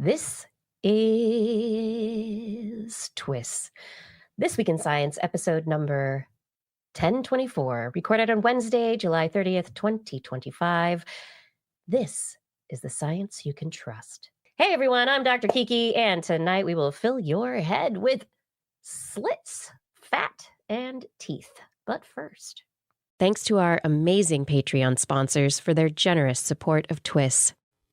This is TWIS. This Week in Science, episode number 1024, recorded on Wednesday, July 30th, 2025. This is the science you can trust. Hey everyone, I'm Dr. Kiki, and tonight we will fill your head with slits, fat, and teeth. But first, thanks to our amazing Patreon sponsors for their generous support of TWIS.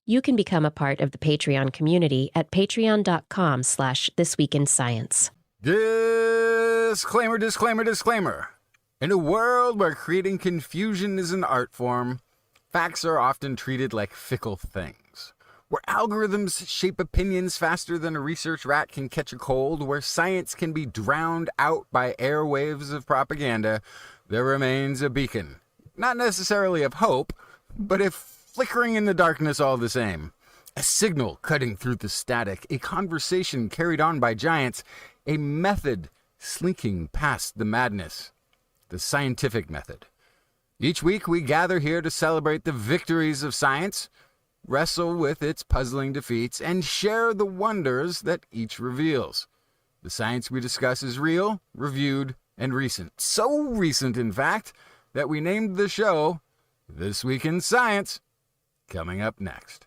You can become a part of the Patreon community at patreon.com/thisweekinscience. Disclaimer, disclaimer, disclaimer. In a world where creating confusion is an art form, facts are often treated like fickle things. Where algorithms shape opinions faster than a research rat can catch a cold, where science can be drowned out by airwaves of propaganda, there remains a beacon. Not necessarily of hope, but if flickering in the darkness all the same. A signal cutting through the static, a conversation carried on by giants, a method slinking past the madness. The scientific method. Each week we gather here to celebrate the victories of science, wrestle with its puzzling defeats, and share the wonders that each reveals. The science we discuss is real, reviewed, and recent. So recent, in fact, that we named the show This Week in Science. Coming up next.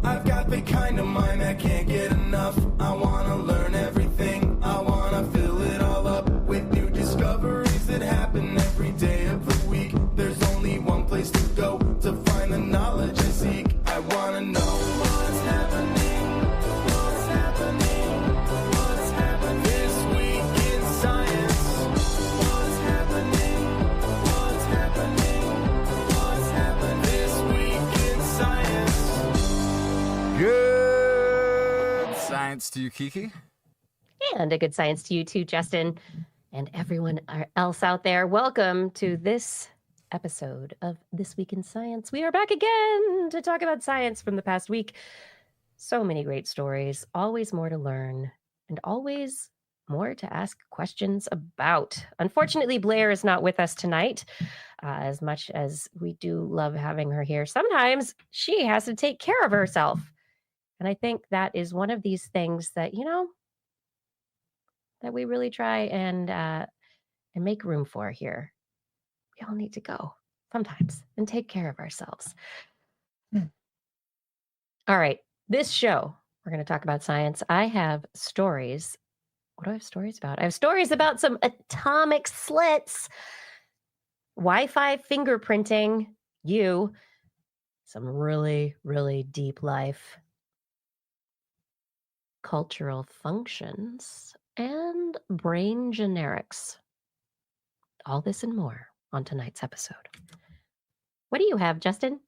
I've got the kind of mind that can't get enough. I want to learn everything. I want to fill it all up with new discoveries that happen every day of the week. There's only one place to go to find the knowledge I seek. I want to know what's happening. What's happening? What's happening this week in science? What's happening? What's happening? What's happening this week in science? Good science to you, Kiki. And a good science to you too, Justin, and everyone else out there. Welcome to this episode of This Week in Science. We are back again to talk about science from the past week. So many great stories, always more to learn, and always more to ask questions about. Unfortunately, Blair is not with us tonight. As much as we do love having her here, sometimes she has to take care of herself. And I think that is one of these things that, that we really try and make room for here. We all need to go sometimes and take care of ourselves. All right, this show, we're going to talk about science. I have stories. What do I have stories about? I have stories about some atomic slits, Wi-Fi fingerprinting, some really, really deep life, cultural functions, and brain generics. All this and more on tonight's episode. What do you have, Justin?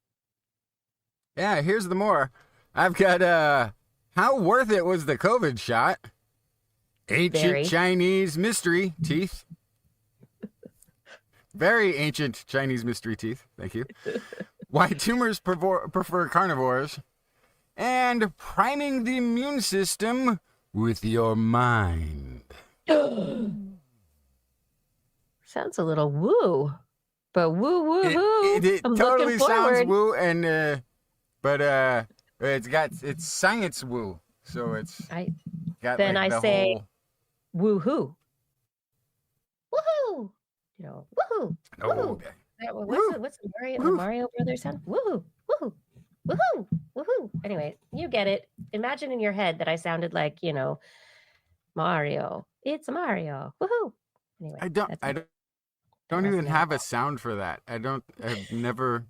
Yeah, here's the more. I've got, how worth it was the COVID shot? Ancient Very. Chinese mystery teeth. Very ancient Chinese mystery teeth. Thank you. Why tumors prefer carnivores. And priming the immune system with your mind. Sounds a little woo, but woo. It I'm totally looking sounds forward. woo, and but it's science woo, so it's got Then like I the say whole. woohoo. Woohoo! Woohoo! Oh, Woohoo! okay. What's the Mario Brothers sound? Woohoo! Woohoo! Woohoo! Woohoo! Anyway, you get it. Imagine in your head that I sounded like, Mario. It's Mario. Woohoo! Anyway, I don't even have a sound for that. I've never.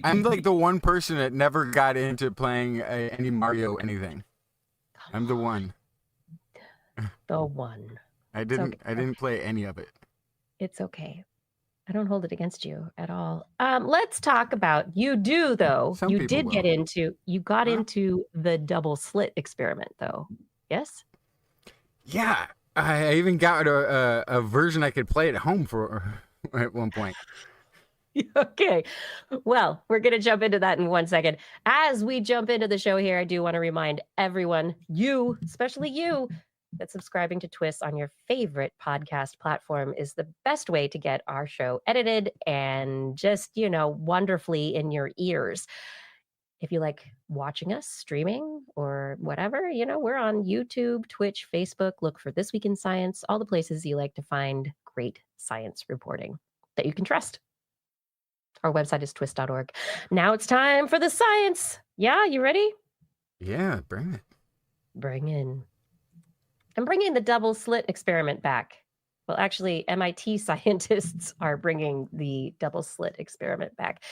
I'm like the one person that never got into playing any Mario anything. I'm the one. The one. I didn't play any of it. It's okay. I don't hold it against you at all. Let's talk about you do though. Some people will. You got into the double slit experiment though. Yes? Yeah, I even got a version I could play at home for at one point. Okay. Well, we're going to jump into that in 1 second. As we jump into the show here, I do want to remind everyone, you, especially you, that subscribing to TWIS on your favorite podcast platform is the best way to get our show edited and just, wonderfully in your ears. If you like watching us streaming or whatever, we're on YouTube, Twitch, Facebook. Look for This Week in Science, all the places you like to find great science reporting that you can trust. Our website is twis.org. Now it's time for the science. Yeah, you ready? Yeah, bring it. I'm bringing the double slit experiment back. Well, actually, MIT scientists are bringing the double slit experiment back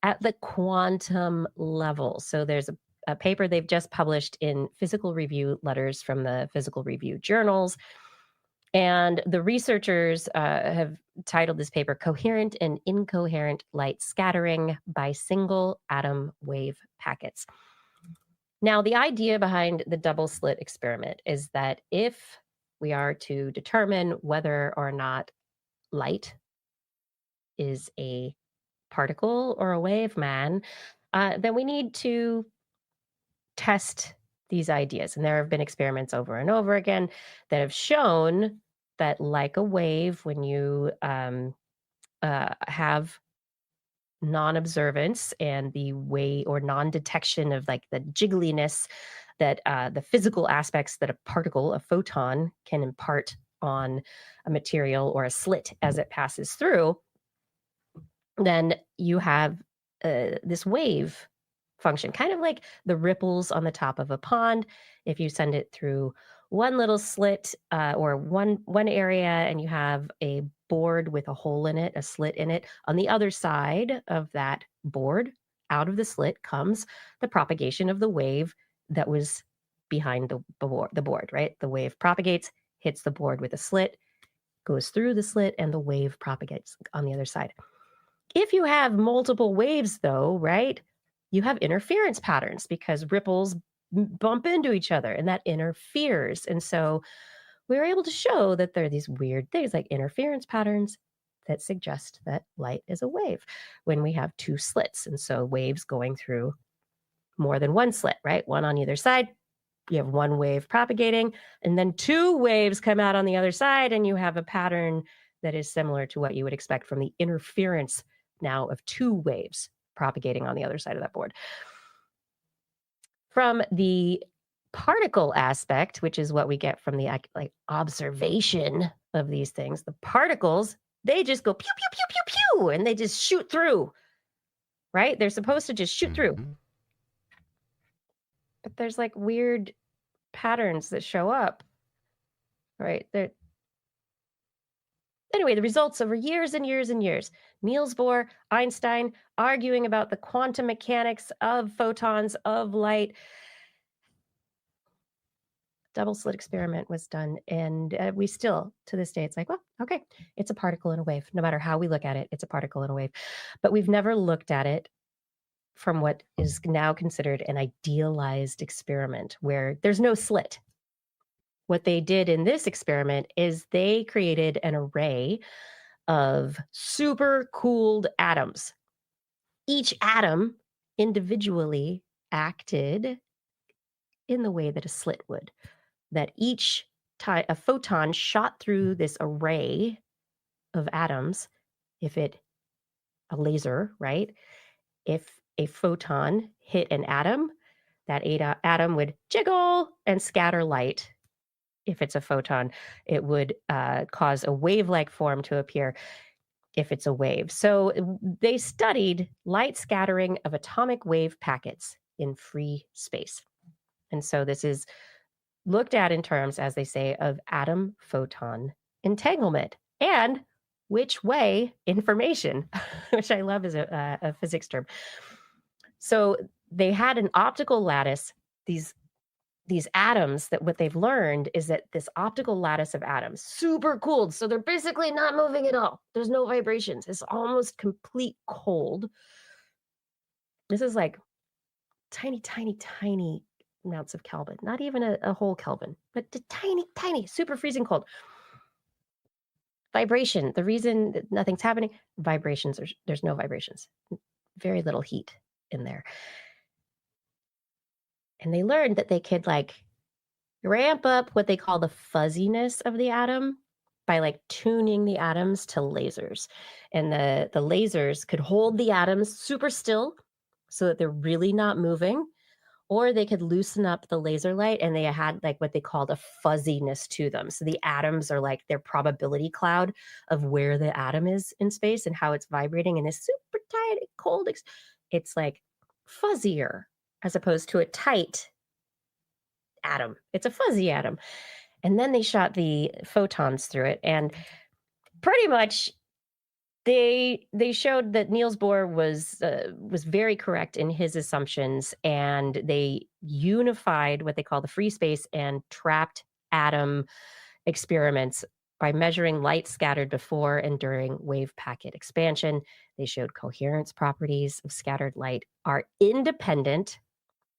at the quantum level. So there's a paper they've just published in Physical Review Letters from the Physical Review journals. And the researchers have titled this paper Coherent and Incoherent Light Scattering by Single Atom Wave Packets. Now, the idea behind the double slit experiment is that if we are to determine whether or not light is a particle or a wave, then we need to test these ideas. And there have been experiments over and over again that have shown that, like a wave, when you have non-observance and the way or non-detection of like the jiggliness that the physical aspects that a particle, a photon, can impart on a material or a slit as it passes through, then you have this wave function, kind of like the ripples on the top of a pond. If you send it through one little slit or one area, and you have a board with a hole in it, a slit in it, on the other side of that board, out of the slit comes the propagation of the wave that was behind the board, right? The wave propagates, hits the board with a slit, goes through the slit, and the wave propagates on the other side. If you have multiple waves, though, right, you have interference patterns because ripples bump into each other, and that interferes. And so we were able to show that there are these weird things like interference patterns that suggest that light is a wave when we have two slits. And so waves going through more than one slit, right? One on either side. You have one wave propagating, and then two waves come out on the other side, and you have a pattern that is similar to what you would expect from the interference now of two waves propagating on the other side of that board. From the particle aspect, which is what we get from the like observation of these things, the particles, they just go pew, pew, pew, pew, pew, and they just shoot through, right? They're supposed to just shoot through. But there's like weird patterns that show up, right? Anyway, the results over years and years and years, Niels Bohr, Einstein arguing about the quantum mechanics of photons, of light. Double slit experiment was done, and we still, to this day, it's like, well, okay, it's a particle in a wave. No matter how we look at it, it's a particle in a wave. But we've never looked at it from what is now considered an idealized experiment where there's no slit. What they did in this experiment is they created an array of super cooled atoms. Each atom individually acted in the way that a slit would. That each time a photon shot through this array of atoms, a laser, right? If a photon hit an atom, that atom would jiggle and scatter light. If it's a photon, it would cause a wave-like form to appear if it's a wave. So they studied light scattering of atomic wave packets in free space. And so this is looked at in terms, as they say, of atom-photon entanglement and which way information, which I love is a physics term. So they had an optical lattice, these atoms, that what they've learned is that this optical lattice of atoms, super cooled. So they're basically not moving at all. There's no vibrations. It's almost complete cold. This is like tiny, tiny, tiny amounts of Kelvin, not even a whole Kelvin, but tiny, tiny, super freezing cold. Vibration, the reason that nothing's happening, vibrations, there's no vibrations, very little heat in there. And they learned that they could like ramp up what they call the fuzziness of the atom by like tuning the atoms to lasers. And the lasers could hold the atoms super still so that they're really not moving, or they could loosen up the laser light and they had like what they called a fuzziness to them. So the atoms are like their probability cloud of where the atom is in space and how it's vibrating in this super tight, cold. It's like fuzzier as opposed to a tight atom. It's a fuzzy atom. And then they shot the photons through it. And pretty much they showed that Niels Bohr was very correct in his assumptions, and they unified what they call the free space and trapped atom experiments by measuring light scattered before and during wave packet expansion. They showed coherence properties of scattered light are independent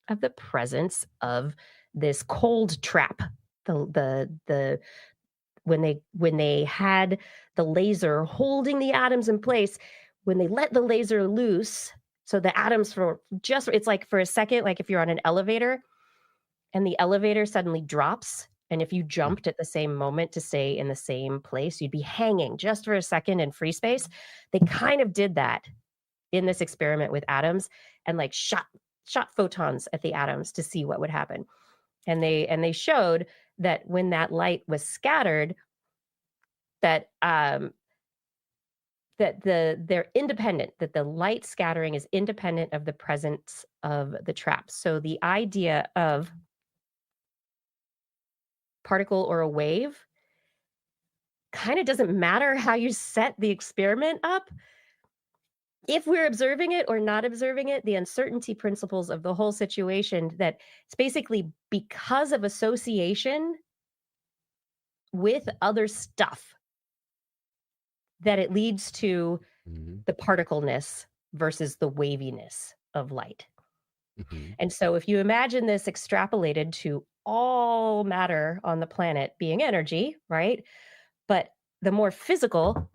of the presence of this cold trap. The when they had the laser holding the atoms in place, when they let the laser loose, so the atoms it's like for a second, like if you're on an elevator and the elevator suddenly drops, and if you jumped at the same moment to stay in the same place, you'd be hanging just for a second in free space. They kind of did that in this experiment with atoms and like shot photons at the atoms to see what would happen. And they showed that when that light was scattered, that they're independent, that the light scattering is independent of the presence of the trap. So the idea of particle or a wave kind of doesn't matter how you set the experiment up. If we're observing it or not observing it, the uncertainty principles of the whole situation, that it's basically because of association with other stuff that it leads to the particleness versus the waviness of light. And so if you imagine this extrapolated to all matter on the planet being energy, right? But the more physical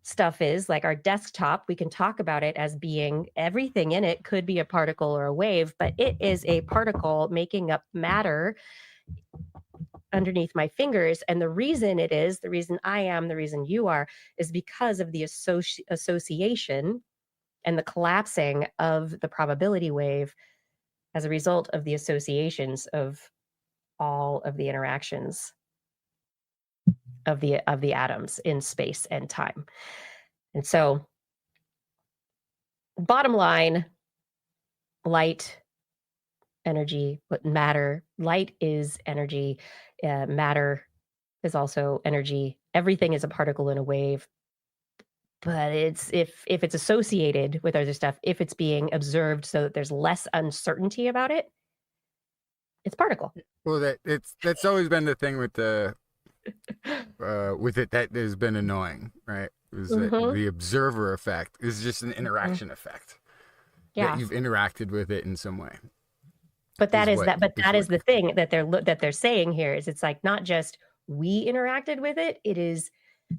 stuff is, like our desktop, we can talk about it as being everything in it could be a particle or a wave, but it is a particle making up matter underneath my fingers. And the reason it is, the reason I am, the reason you are, is because of the association and the collapsing of the probability wave as a result of the associations of all of the interactions of the atoms in space and time. And so bottom line, light, energy, but matter. Light is energy. Matter is also energy. Everything is a particle and a wave. But it's if it's associated with other stuff, if it's being observed so that there's less uncertainty about it, it's particle. Well, that's always been the thing with the with it that has been annoying, right? Is that the observer effect is just an interaction effect. Yeah, that you've interacted with it in some way. But that is the thing that they're saying here is it's like not just we interacted with it.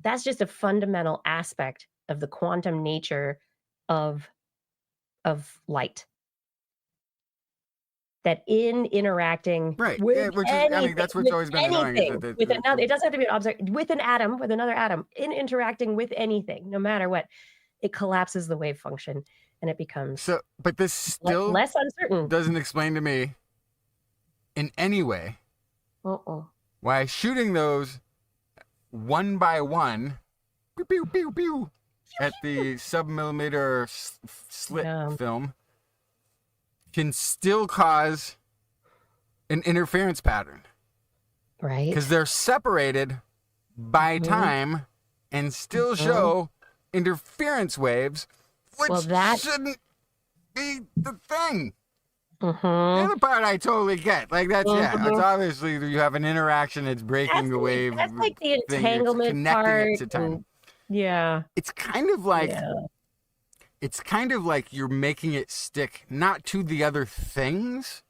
That's just a fundamental aspect of the quantum nature of light. That in interacting with anything, that's what's always been annoying. With another, it doesn't have to be an object, with an atom, with another atom, in interacting with anything, no matter what, it collapses the wave function and it becomes so. But this still less uncertain. Doesn't explain to me in any way why shooting those one by one, pew, pew, pew, pew, at the sub-millimeter slit film can still cause an interference pattern. Right. Because they're separated by time and still show interference waves, which shouldn't be the thing. The other part I totally get. Like that's it's obviously you have an interaction that's breaking the wave. That's like the entanglement part. It to time. Yeah. It's kind of like you're making it stick not to the other things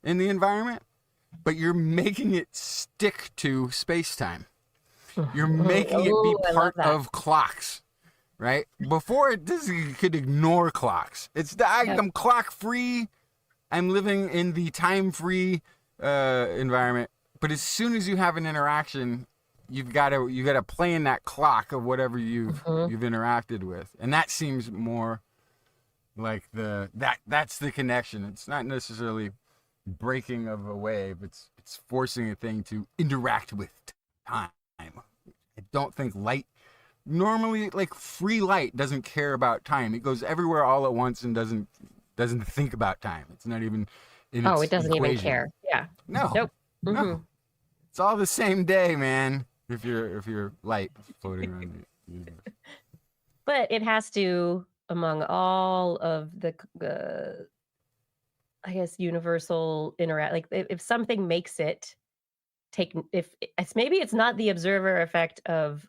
in the environment, but you're making it stick to space-time. You're making it be part of clocks, right? Before you could ignore clocks. I'm clock-free. I'm living in the time-free environment. But as soon as you have an interaction, you got to play in that clock of whatever you've interacted with, and that seems more like that's the connection. It's not necessarily breaking of a wave. It's forcing a thing to interact with time. I don't think light normally, like free light, doesn't care about time. It goes everywhere all at once and doesn't think about time. It's not even in its it doesn't equation. even care. Yeah. No. Nope. No. It's all the same day, man. If you're light floating around the universe. But it has to, among all of the I guess universal interact, like if something makes it if it's, maybe it's not the observer effect of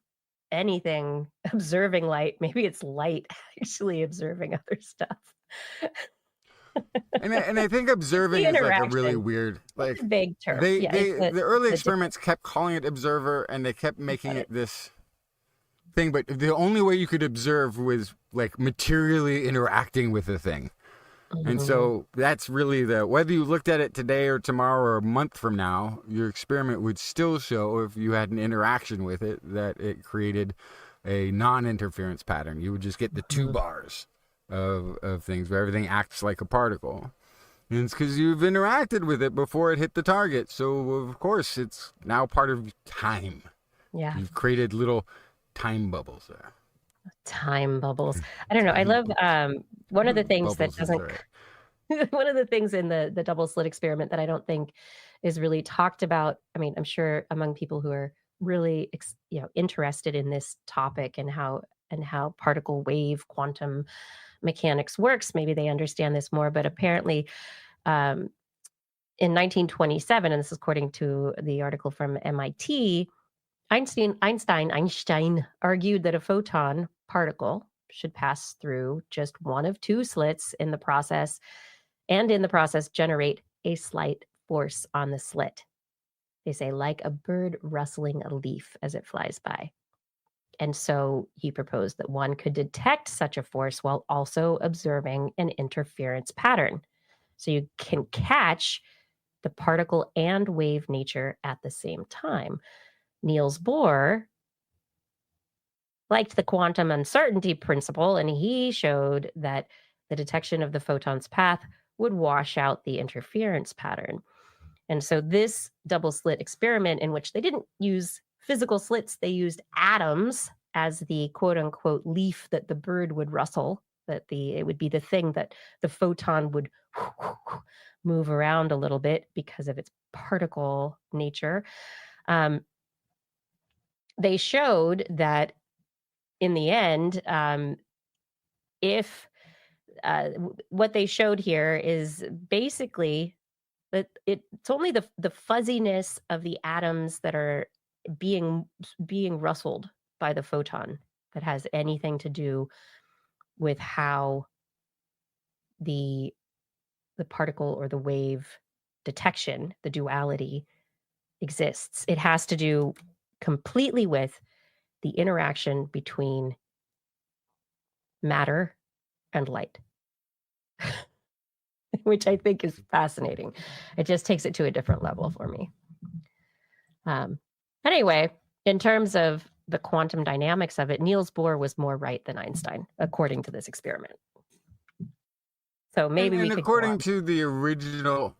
anything observing light, maybe it's light actually observing other stuff. And I think observing is like a really weird, like vague term. The early experiments kept calling it observer, and they kept making it this thing, but the only way you could observe was like materially interacting with the thing. And so that's really whether you looked at it today or tomorrow or a month from now, your experiment would still show, if you had an interaction with it, that it created a non-interference pattern. You would just get the 2 bars of things where everything acts like a particle. And it's because you've interacted with it before it hit the target. So, of course, it's now part of time. Yeah. You've created little time bubbles there. Time bubbles. I don't know. I love one of the things that doesn't one of the things in the double slit experiment that I don't think is really talked about. I mean, I'm sure among people who are really interested in this topic and how particle wave quantum mechanics works, maybe they understand this more. But apparently, in 1927, and this is according to the article from MIT, Einstein argued that a photon particle should pass through just one of 2 slits in the process, and in the process generate a slight force on the slit. They say, like a bird rustling a leaf as it flies by. And so he proposed that one could detect such a force while also observing an interference pattern. So you can catch the particle and wave nature at the same time. Niels Bohr liked the quantum uncertainty principle, and he showed that the detection of the photon's path would wash out the interference pattern. And so this double slit experiment, in which they didn't use physical slits, they used atoms as the quote unquote leaf that the bird would rustle, it would be the thing that the photon would move around a little bit because of its particle nature. They showed that in the end, what they showed here is basically that it's only the fuzziness of the atoms that are being rustled by the photon that has anything to do with how the particle or the wave detection, the duality, exists. It has to do completely with the interaction between matter and light, which I think is fascinating. It just takes it to a different level for me. Anyway, in terms of the quantum dynamics of it, Niels Bohr was more right than Einstein, according to this experiment. So maybe and according to the original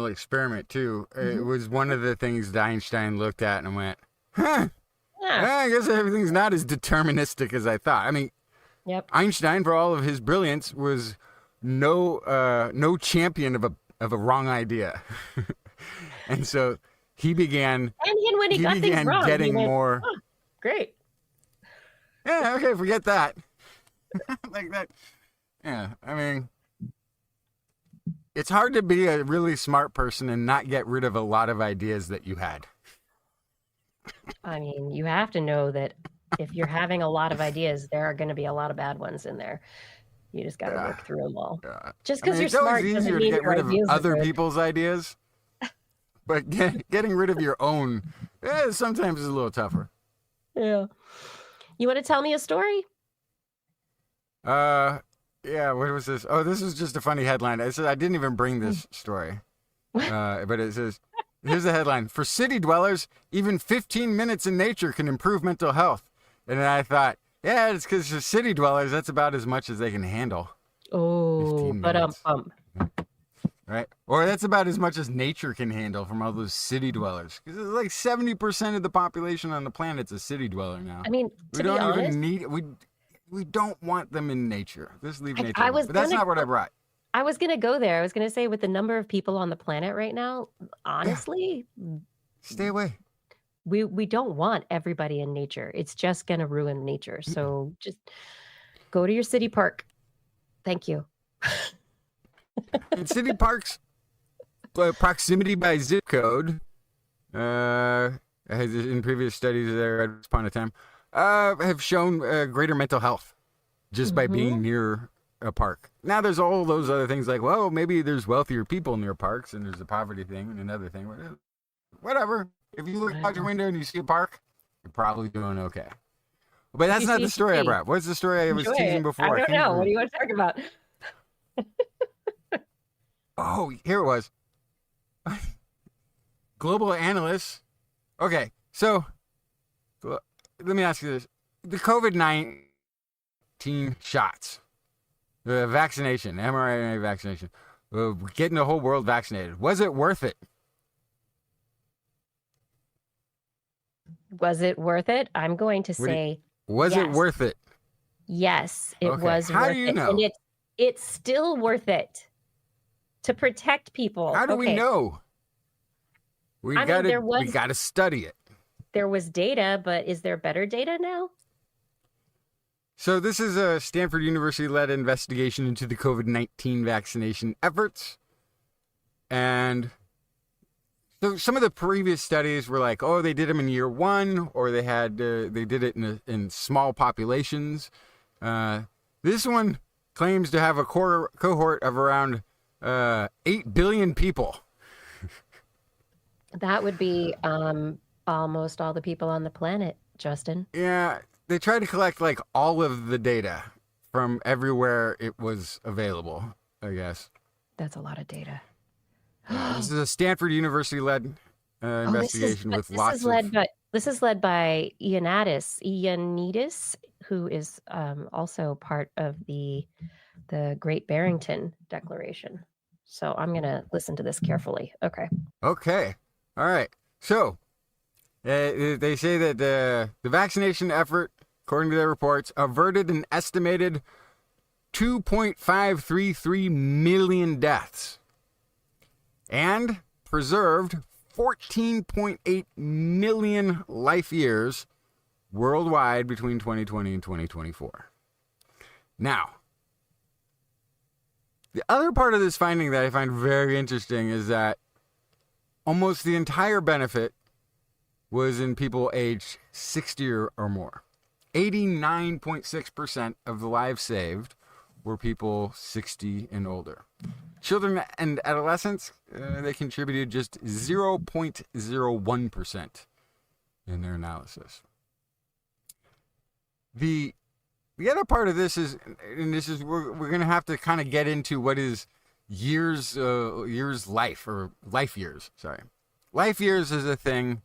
experiment too, it was one of the things that Einstein looked at and went, huh, I guess everything's not as deterministic as I thought. I mean, Einstein, for all of his brilliance, was no champion of a wrong idea. And so he began when he got things wrong, getting more great. Yeah, okay, forget that. Like that. Yeah, I mean, it's hard to be a really smart person and not get rid of a lot of ideas that you had. I mean, you have to know that if you're having a lot of ideas, there are going to be a lot of bad ones in there. You just got to work through them all. Just because you're smart doesn't mean to get rid of other good. people's ideas, but getting rid of your own sometimes is a little tougher. Yeah. You want to tell me a story? Yeah, what was this? Oh, this is just a funny headline. It says, I didn't even bring this story. But it says, Here's the headline. For city dwellers, even 15 minutes in nature can improve mental health. And then I thought, yeah, it's because for city dwellers, that's about as much as they can handle. Oh, 15 but minutes. Right? Or that's about as much as nature can handle from all those city dwellers. Because it's like 70% of the population on the planet's a city dweller now. I mean, we to don't be honest, even need we don't want them in nature. Just leave nature. I was but that's gonna not what I brought. I was gonna go there. I was gonna say with the number of people on the planet right now, honestly, Stay away. we don't want everybody in nature. It's just gonna ruin nature. So just go to your city park. Thank you. In city parks, proximity by zip code, has in previous studies there at upon a time, have shown greater mental health just by being near a park. Now there's all those other things like, well, maybe there's wealthier people near parks and there's a poverty thing and another thing. Whatever. If you look out your window and you see a park, you're probably doing okay. But that's not the story I brought. What's the story I was teasing before? I don't know. What do you want to talk about? Oh, here it was. Global analysts. Okay, so let me ask you this. The COVID-19 shots, the vaccination, mRNA vaccination, getting the whole world vaccinated, was it worth it? Was it worth it? I'm going to say Was yes. it worth it? Yes, it Okay. was How worth do you it. know? And it's still worth it to protect people. How do we know? We gotta study it. There was data, but is there better data now? So this is a Stanford University-led investigation into the COVID-19 vaccination efforts. And so some of the previous studies were like, oh, they did them in year one, or they did it in small populations. This one claims to have a cohort of around 8 billion people. That would be almost all the people on the planet, Justin. Yeah, they tried to collect like all of the data from everywhere it was available, I guess. That's a lot of data. This is a Stanford University-led investigation with lots of... This is led by Ioannidis, who is also part of the Great Barrington Declaration. So I'm going to listen to this carefully. Okay. Okay. All right. So they say that the vaccination effort, according to their reports, averted an estimated 2.533 million deaths and preserved 14.8 million life years worldwide between 2020 and 2024. Now, the other part of this finding that I find very interesting is that almost the entire benefit was in people aged 60 or more. 89.6% of the lives saved were people 60 and older. Children and adolescents, they contributed just 0.01% in their analysis. The other part of this is, and this is, we're going to have to kind of get into what is years life, or life years, sorry. Life years is a thing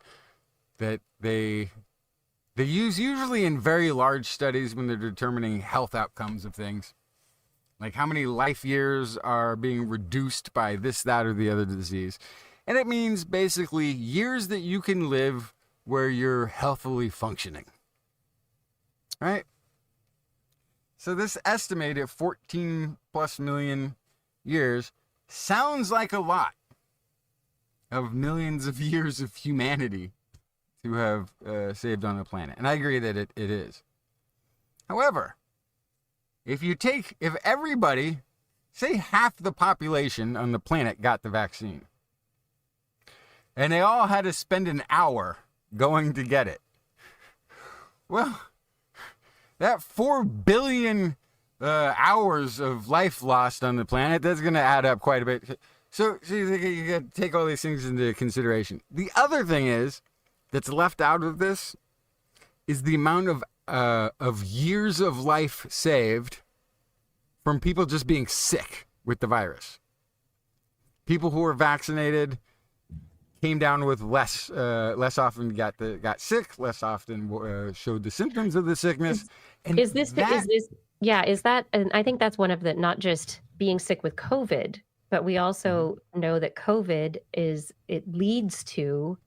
that they use usually in very large studies when they're determining health outcomes of things. Like how many life years are being reduced by this, that, or the other disease. And it means basically years that you can live where you're healthily functioning. Right? So this estimated 14 plus million years sounds like a lot of millions of years of humanity to have saved on the planet. And I agree that it is. However, if everybody, say half the population on the planet got the vaccine, and they all had to spend an hour going to get it, well, that 4 billion hours of life lost on the planet, that's going to add up quite a bit. So you got to take all these things into consideration. The other thing that's left out of this is the amount of years of life saved from people just being sick with the virus. People who are vaccinated came down with less often got sick, less often showed the symptoms of the sickness. And is this, and I think that's one of the, not just being sick with COVID, but we also know that COVID it leads to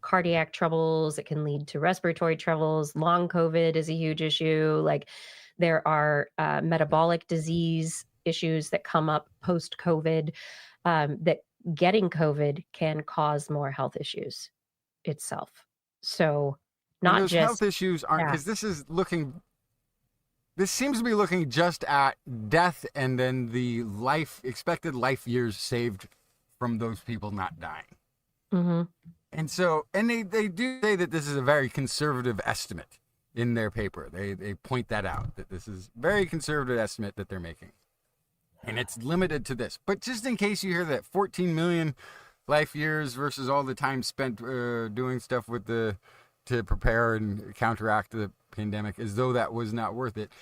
cardiac troubles. It can lead to respiratory troubles. Long COVID is a huge issue. Like there are metabolic disease issues that come up post COVID, that getting COVID can cause more health issues itself. So not those just health issues aren't, because this seems to be looking just at death and then the expected life years saved from those people not dying. Mm-hmm. And so, and they do say that this is a very conservative estimate in their paper. They point that out, that this is very conservative estimate that they're making. And it's limited to this. But just in case you hear that 14 million life years versus all the time spent doing stuff to prepare and counteract the pandemic, as though that was not worth it.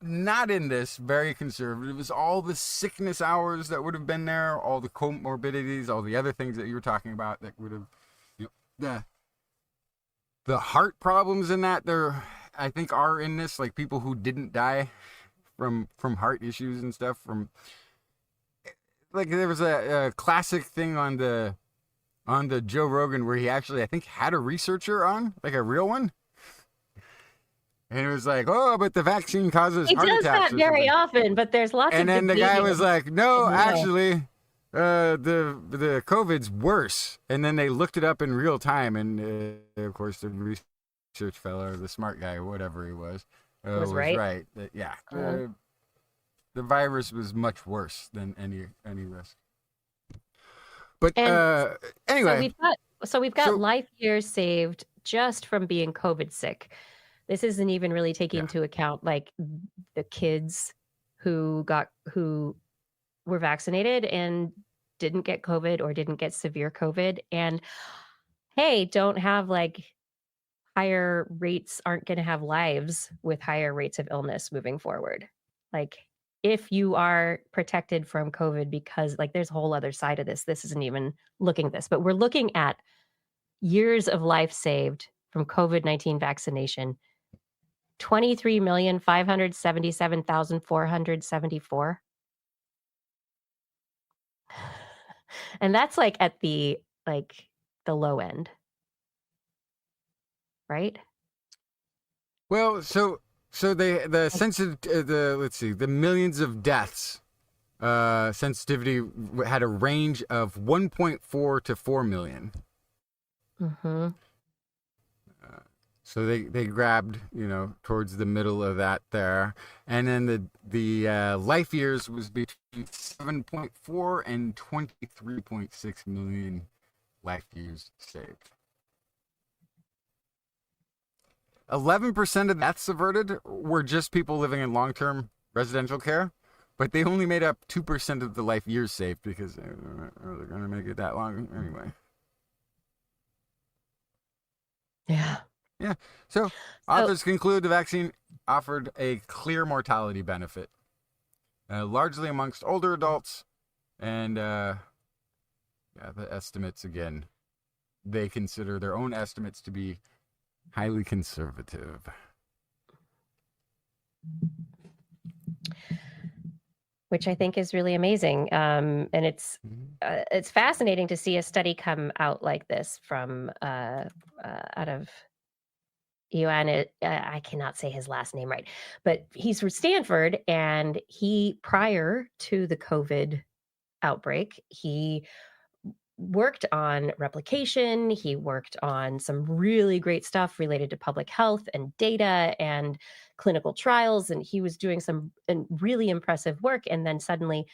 Not in this, very conservative. It was all the sickness hours that would have been there, all the comorbidities, all the other things that you were talking about that would have, the heart problems in that there, I think, are in this, like people who didn't die from heart issues and stuff. From like there was a classic thing on the Joe Rogan where he actually, I think, had a researcher on, like a real one. And it was like, oh, but the vaccine causes heart attacks. He does that very often, but there's lots of. And then the guy was like, no, actually, the COVID's worse. And then they looked it up in real time, and of course the research fellow, or the smart guy, or whatever he was right. That, the virus was much worse than any risk. But anyway, so we've got life years saved just from being COVID sick. This isn't even really taking into account like the kids who were vaccinated and didn't get COVID or didn't get severe COVID, and hey, don't have like higher rates, aren't going to have lives with higher rates of illness moving forward. Like if you are protected from COVID, because like there's a whole other side of this. This isn't even looking at this, but we're looking at years of life saved from COVID-19 vaccination. 23,577,474. And that's like at the low end. Right? Well, so the millions of deaths sensitivity had a range of 1.4 to 4 million. Mm-hmm. So they grabbed, towards the middle of that there. And then the life years was between 7.4 and 23.6 million life years saved. 11% of deaths averted were just people living in long-term residential care, but they only made up 2% of the life years saved because they're going to make it that long anyway. Yeah. Yeah. So authors conclude the vaccine offered a clear mortality benefit, largely amongst older adults. And the estimates, again, they consider their own estimates to be highly conservative. Which I think is really amazing. And it's fascinating to see a study come out like this from out of Ioan, I cannot say his last name right, but he's from Stanford, and he, prior to the COVID outbreak, he worked on replication. He worked on some really great stuff related to public health and data and clinical trials, and he was doing some really impressive work. And then suddenly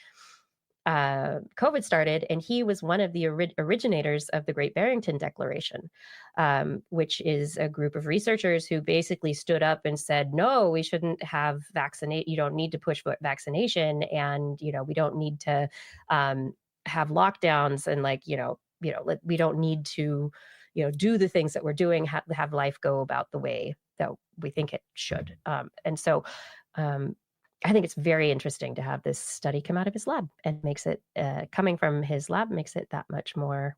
COVID started, and he was one of the originators of the Great Barrington Declaration, which is a group of researchers who basically stood up and said, no, we shouldn't have vaccinate. You don't need to push vaccination. And, we don't need to have lockdowns and we don't need to, do the things that we're doing, have life go about the way that we think it should. And so I think it's very interesting to have this study come out of his lab, and makes it, coming from his lab, makes it that much more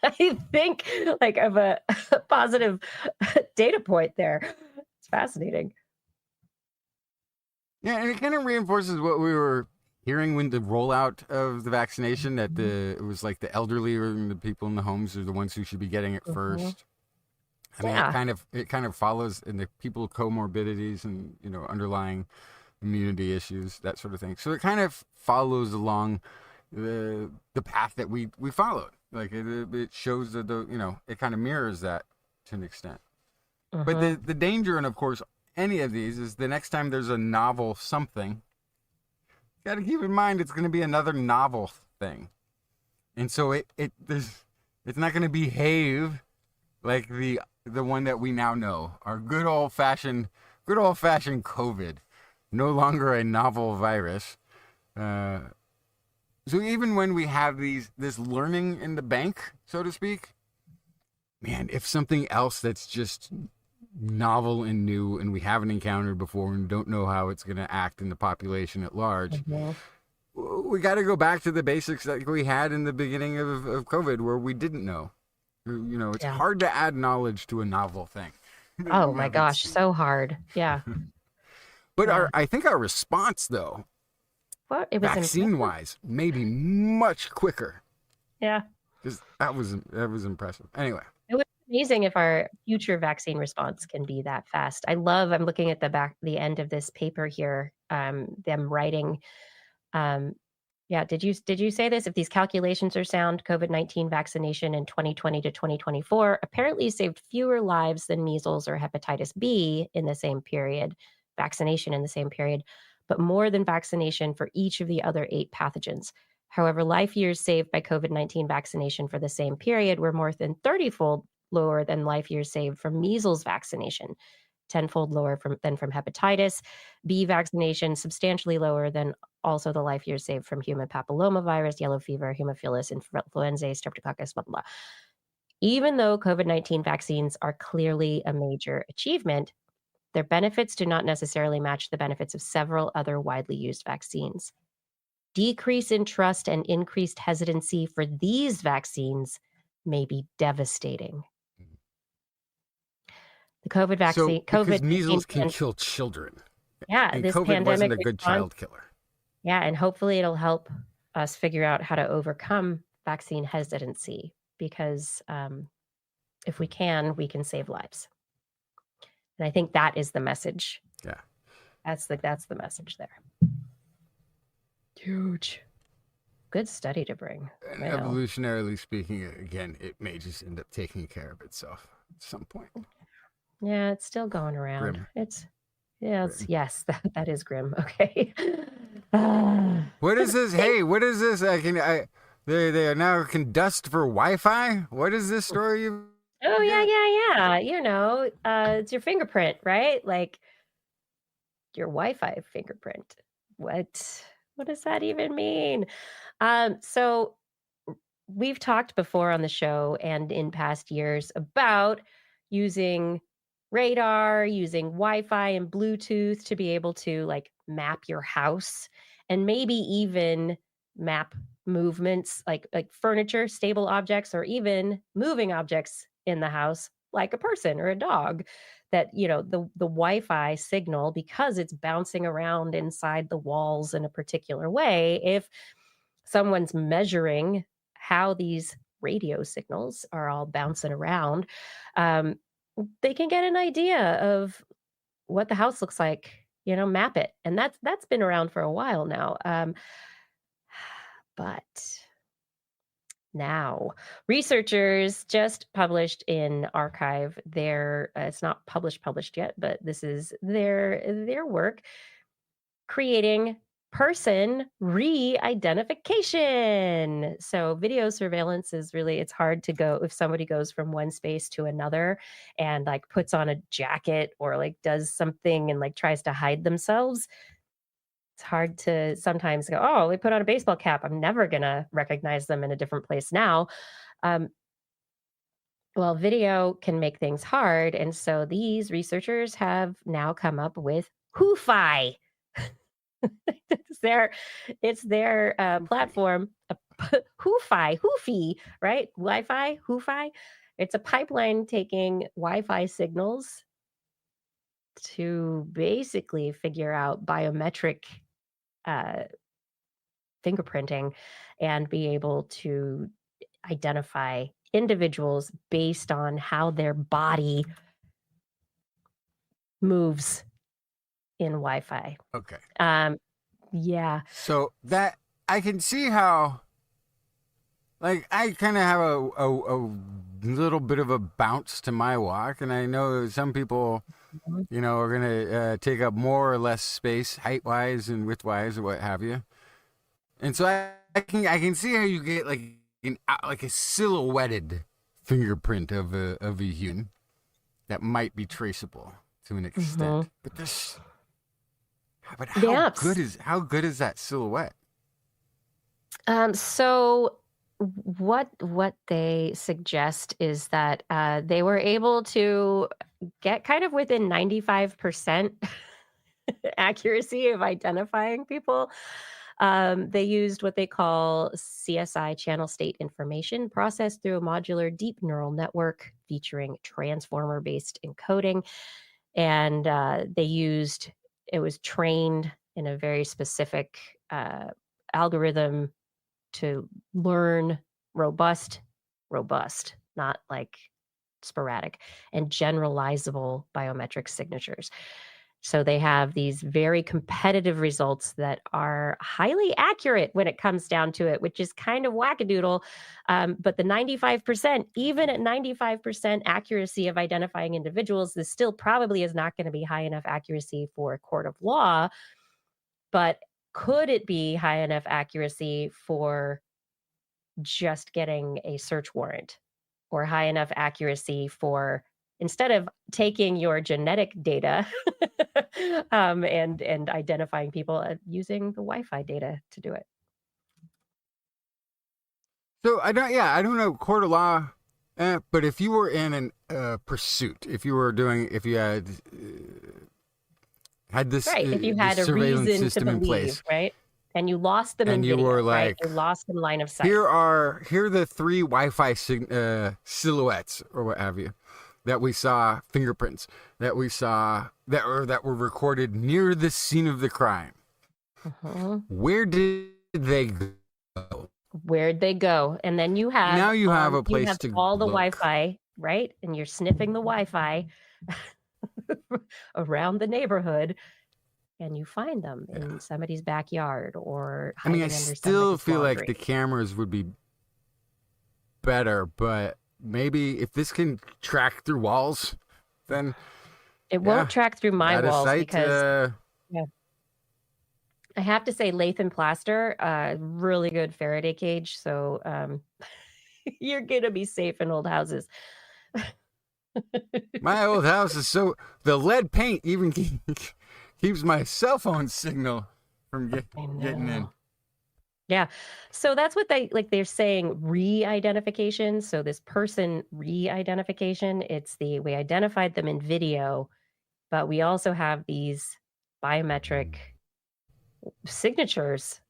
I think like of a positive data point there. It's fascinating. Yeah, and it kind of reinforces what we were hearing when the rollout of the vaccination, that it was like the elderly or the people in the homes are the ones who should be getting it first. I mean, Yeah. it kind of follows in the people with comorbidities and underlying immunity issues, that sort of thing. So it kind of follows along the path that we followed. Like it shows that it kind of mirrors that to an extent. But the danger, and of course any of these, is the next time there's a novel something, you got to keep in mind it's going to be another novel thing, and so it's not going to behave like the one that we now know, our good old fashioned COVID, no longer a novel virus. So even when we have this learning in the bank, so to speak, man, if something else that's just novel and new and we haven't encountered before and don't know how it's going to act in the population at large, we got to go back to the basics that we had in the beginning of COVID, where we didn't know. It's hard to add knowledge to a novel thing. Oh my gosh, so hard. Yeah. But I think our response, though, Well, it was vaccine-wise, maybe much quicker. Yeah. Because that was impressive. Anyway. It would be amazing if our future vaccine response can be that fast. I'm looking at the end of this paper here, them writing, did you say this? If these calculations are sound, COVID-19 vaccination in 2020 to 2024 apparently saved fewer lives than measles or hepatitis B in the same period, vaccination in the same period, but more than vaccination for each of the other 8 pathogens. However, life years saved by COVID-19 vaccination for the same period were more than 30-fold lower than life years saved from measles vaccination, 10-fold lower than from hepatitis B vaccination, substantially lower than also the life years saved from human papillomavirus, yellow fever, hemophilus, influenza, streptococcus, blah, blah, blah. Even though COVID-19 vaccines are clearly a major achievement, their benefits do not necessarily match the benefits of several other widely used vaccines. Decrease in trust and increased hesitancy for these vaccines may be devastating. The COVID vaccine, because measles can kill children. Yeah, and this COVID pandemic wasn't a good child killer. Yeah, and hopefully it'll help us figure out how to overcome vaccine hesitancy, because if we can save lives. And I think that is the message. Yeah, that's the message there. Huge. Good study to bring. And evolutionarily speaking, again, it may just end up taking care of itself at some point. Yeah, it's still going around. Grim. Yes, that is grim. Okay. What is this? Hey, what is this? They are now can dust for Wi-Fi. What is this story? Oh yeah. It's your fingerprint, right? Like your Wi-Fi fingerprint. What does that even mean? So we've talked before on the show and in past years about using radar, using Wi-Fi and Bluetooth to be able to like map your house and maybe even map movements like furniture, stable objects, or even moving objects in the house like a person or a dog. That the Wi-Fi signal, because it's bouncing around inside the walls in a particular way, if someone's measuring how these radio signals are all bouncing around, they can get an idea of what the house looks like, map it. And that's been around for a while now. But now researchers just published in Archive it's not published yet, but this is their work creating person re-identification. So video surveillance is really, it's hard to go if somebody goes from one space to another and like puts on a jacket or like does something and like tries to hide themselves. It's hard to sometimes go, oh, they put on a baseball cap, I'm never gonna recognize them in a different place now. Well, video can make things hard, and so these researchers have now come up with Wifi. It's their platform, Hoofy, right? Wi-Fi, Hoofy. It's a pipeline taking Wi-Fi signals to basically figure out biometric uh, fingerprinting and be able to identify individuals based on how their body moves in Wi-Fi. Okay. Yeah. So that I can see how, like, I kind of have a little bit of a bounce to my walk, and I know some people, you know, are gonna take up more or less space, height wise and width wise, or what have you. And so I can see how you get like a silhouetted fingerprint of a human that might be traceable to an extent. But this, but how good is that silhouette? So what they suggest is that they were able to get kind of within 95% accuracy of identifying people. They used what they call CSI, channel state information, processed through a modular deep neural network featuring transformer-based encoding. And it was trained in a very specific algorithm to learn robust, not like sporadic, and generalizable biometric signatures. So they have these very competitive results that are highly accurate when it comes down to it, which is kind of wackadoodle. But the 95%, even at 95% accuracy of identifying individuals, this still probably is not going to be high enough accuracy for a court of law. But could it be high enough accuracy for just getting a search warrant, or high enough accuracy for, instead of taking your genetic data and identifying people, using the Wi-Fi data to do it? So I don't know court of law, but if you were in a pursuit, if you had this right, if you had a surveillance reason to system in believe, place, right, and you lost them in and you video, were right, like, you lost in line of sight. here are the three Wi-Fi silhouettes or what have you that we saw, fingerprints that we saw that were recorded near the scene of the crime. Where did they go? Where'd they go? And then you have a place to all the look. Wi-Fi, right? And you're sniffing the Wi-Fi around the neighborhood, and you find them in somebody's backyard or hiding I under still feel laundry. like the cameras would be better, but maybe if this can track through walls, then it won't track through my walls because I have to say Lath and Plaster, really good Faraday cage. So you're going to be safe in old houses. My old house is the lead paint even keeps my cell phone signal from getting in. Yeah. So that's what they're saying, re-identification. So this person re-identification, we identified them in video, but we also have these biometric signatures,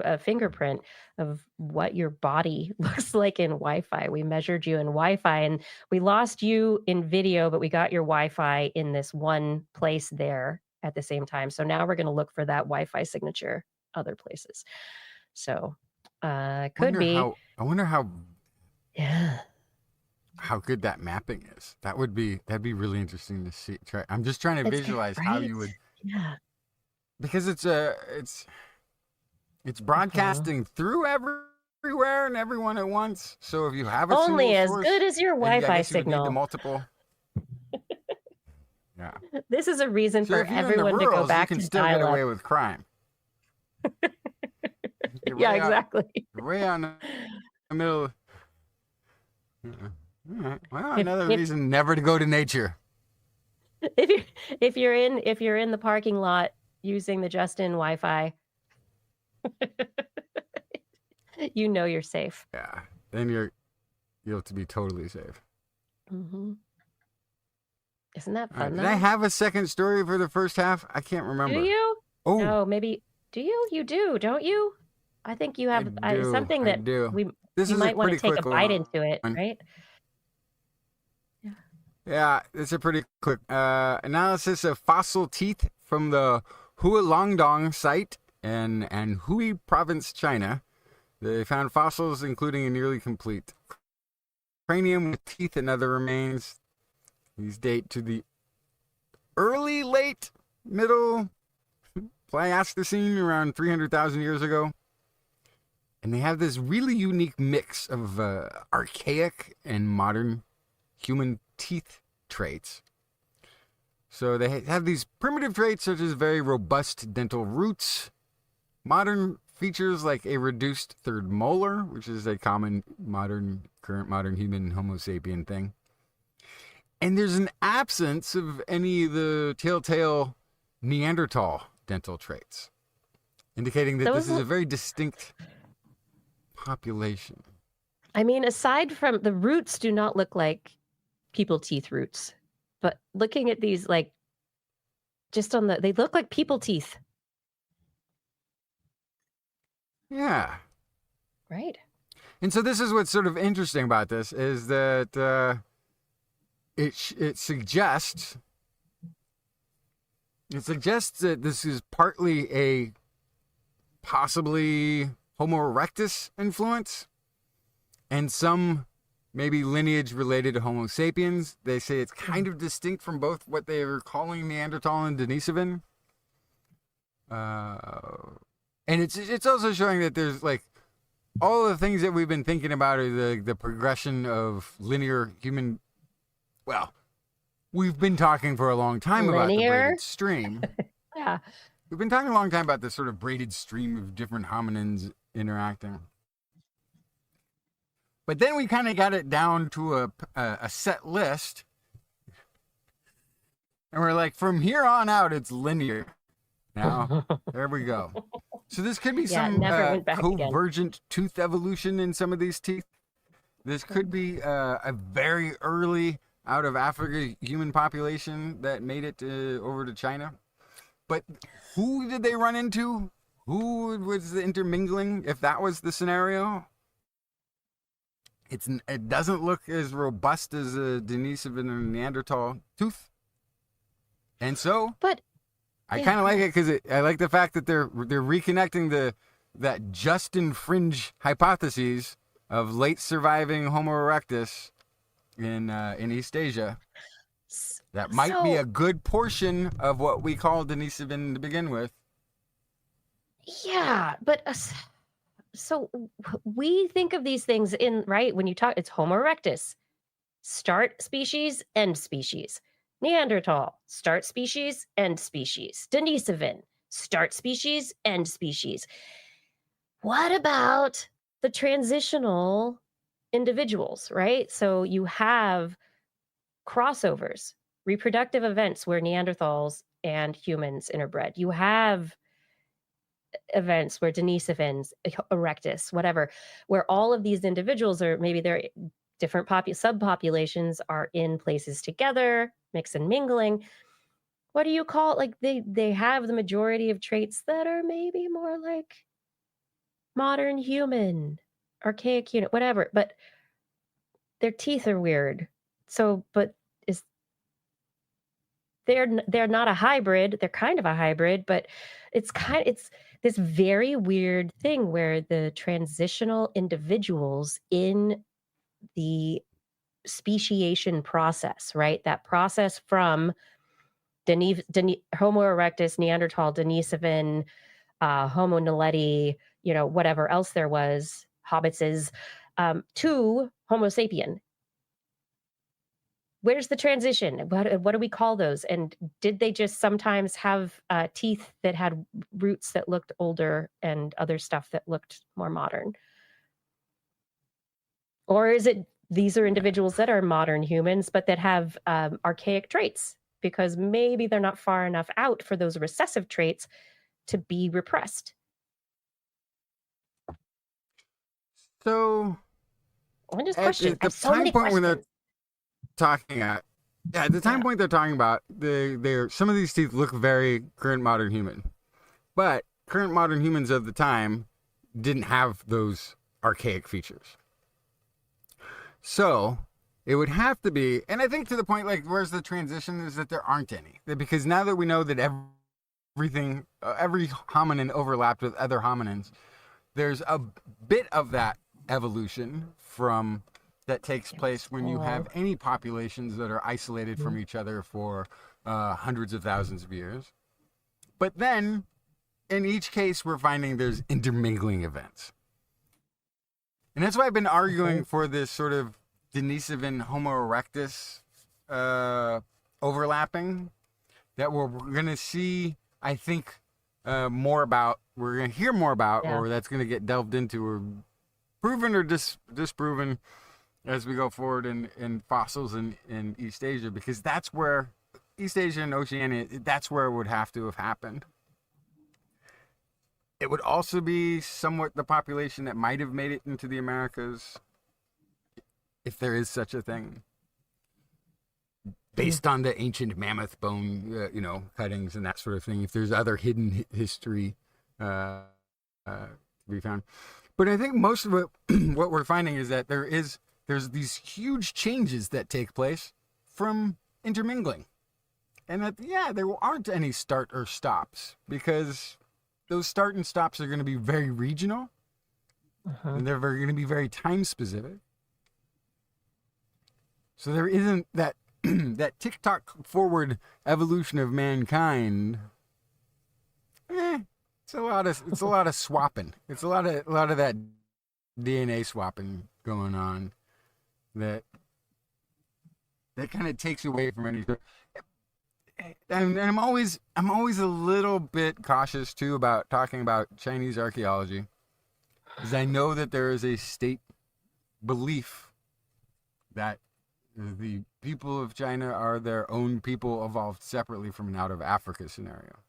a fingerprint of what your body looks like in Wi-Fi. We measured you in Wi-Fi and we lost you in video, but we got your Wi-Fi in this one place there at the same time. So now we're going to look for that Wi-Fi signature other places. So could be. I wonder how good that mapping is. That'd be really interesting to see. I'm just trying to visualize how you would. Yeah. Because it's broadcasting through everywhere and everyone at once. So if you have a only as source, good as your Wi-Fi signal, signal. the multiple. Yeah. This is a reason so for everyone to go back you can to still get dial-up. away with crime. Yeah, exactly. You're way out in the middle. Well, another reason never to go to nature. If you're in the parking lot using the Justin Wi-Fi, you know you're safe. Yeah, then you have to be totally safe. Mm-hmm. Isn't that fun? Did I have a second story for the first half? I can't remember. Do you? Oh, No, maybe. Do you? You do, don't you? I think you I have do. something I that do. we This you is a might want to pretty take a quick bite into it, one. right? Yeah. Yeah, it's a pretty quick analysis of fossil teeth from the Hualongdong site and Hui province, China. They found fossils including a nearly complete cranium with teeth and other remains. These date to the early, late, middle Pleistocene, around 300,000 years ago. And they have this really unique mix of archaic and modern human teeth traits. So they have these primitive traits such as very robust dental roots, modern features like a reduced third molar, which is a common current modern human Homo sapien thing. And there's an absence of any of the telltale Neanderthal dental traits, indicating that this is a very distinct population. I mean, aside from the roots do not look like people teeth roots, but looking at these, like, just on they look like people teeth. Yeah. Right. And so this is what's sort of interesting about this is that it suggests that this is partly a possibly Homo erectus influence and some maybe lineage related to Homo sapiens. They say it's kind of distinct from both what they were calling Neanderthal and Denisovan. And it's also showing that there's like all the things that we've been thinking about are the progression of linear human. Well, we've been talking for a long time about the braided stream. Yeah. We've been talking a long time about this sort of braided stream of different hominins interacting. But then we kind of got it down to a set list. And we're like, from here on out, it's linear. Now, there we go. So this could be some convergent tooth evolution in some of these teeth. This could be a very early out of Africa human population that made it over to China. But who did they run into? Who was the intermingling if that was the scenario? It doesn't look as robust as a Denisovan or Neanderthal tooth. And so but I kind of like it because I like the fact that they're reconnecting that just fringe hypotheses of late surviving Homo erectus in East Asia. That might be a good portion of what we call Denisovan to begin with. Yeah, but so we think of these things right when you talk. It's Homo erectus, start species, end species. Neanderthal, start species, end species. Denisovan, start species, end species. What about the transitional individuals, right? So you have crossovers, reproductive events where Neanderthals and humans interbred. You have events where Denisovans, erectus, whatever, where all of these individuals are maybe they're different subpopulations are in places together, mix and mingling. What do you call it? Like they have the majority of traits that are maybe more like modern human, archaic human, whatever, but their teeth are weird. So, but they're not a hybrid. They're kind of a hybrid, but it's this very weird thing where the transitional individuals in the speciation process, right? That process from Homo erectus, Neanderthal, Denisovan, Homo naledi, whatever else there was, hobbitses, to Homo sapien. Where's the transition? What do we call those? And did they just sometimes have teeth that had roots that looked older and other stuff that looked more modern? Or is it these are individuals that are modern humans, but that have archaic traits because maybe they're not far enough out for those recessive traits to be repressed? So, I'm just questioning. At the time point when they're talking at the time point they're talking about, some of these teeth look very current modern human. But current modern humans of the time didn't have those archaic features. So it would have to be, and I think to the point, like, where's the transition is that there aren't any. Because now that we know that everything, every hominin overlapped with other hominins, there's a bit of that evolution from that takes place when you have any populations that are isolated from each other for hundreds of thousands of years. But then, in each case, we're finding there's intermingling events. And that's why I've been arguing for this sort of Denisovan Homo erectus overlapping that we're going to see, I think, more about, we're going to hear more about, or that's going to get delved into or proven or disproven as we go forward in fossils in East Asia, because that's where, East Asia and Oceania, that's where it would have to have happened. It would also be somewhat the population that might have made it into the Americas, if there is such a thing, based on the ancient mammoth bone, cuttings and that sort of thing. If there's other hidden history to be found, but I think most of what we're finding is that there's these huge changes that take place from intermingling, and that there aren't any start or stops, because those start and stops are going to be very regional, and they're going to be very time specific. So there isn't that that TikTok forward evolution of mankind. It's a lot of swapping. It's a lot of that DNA swapping going on that kind of takes away from any. And I'm always a little bit cautious too about talking about Chinese archaeology, because I know that there is a state belief that the people of China are their own people evolved separately from an out of Africa scenario.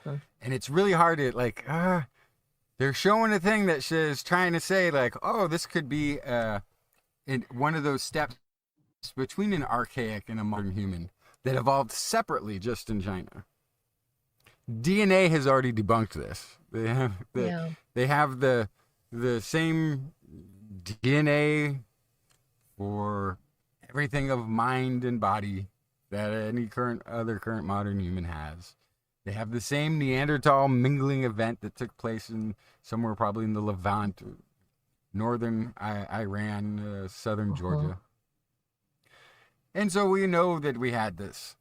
And it's really hard to they're showing a thing that is trying to say this could be in one of those steps between an archaic and a modern human that evolved separately just in China. DNA has already debunked this. They have the same DNA for everything of mind and body that any current modern human has. They have the same Neanderthal mingling event that took place in somewhere probably in the Levant, northern Iran, southern Georgia. And so we know that we had this.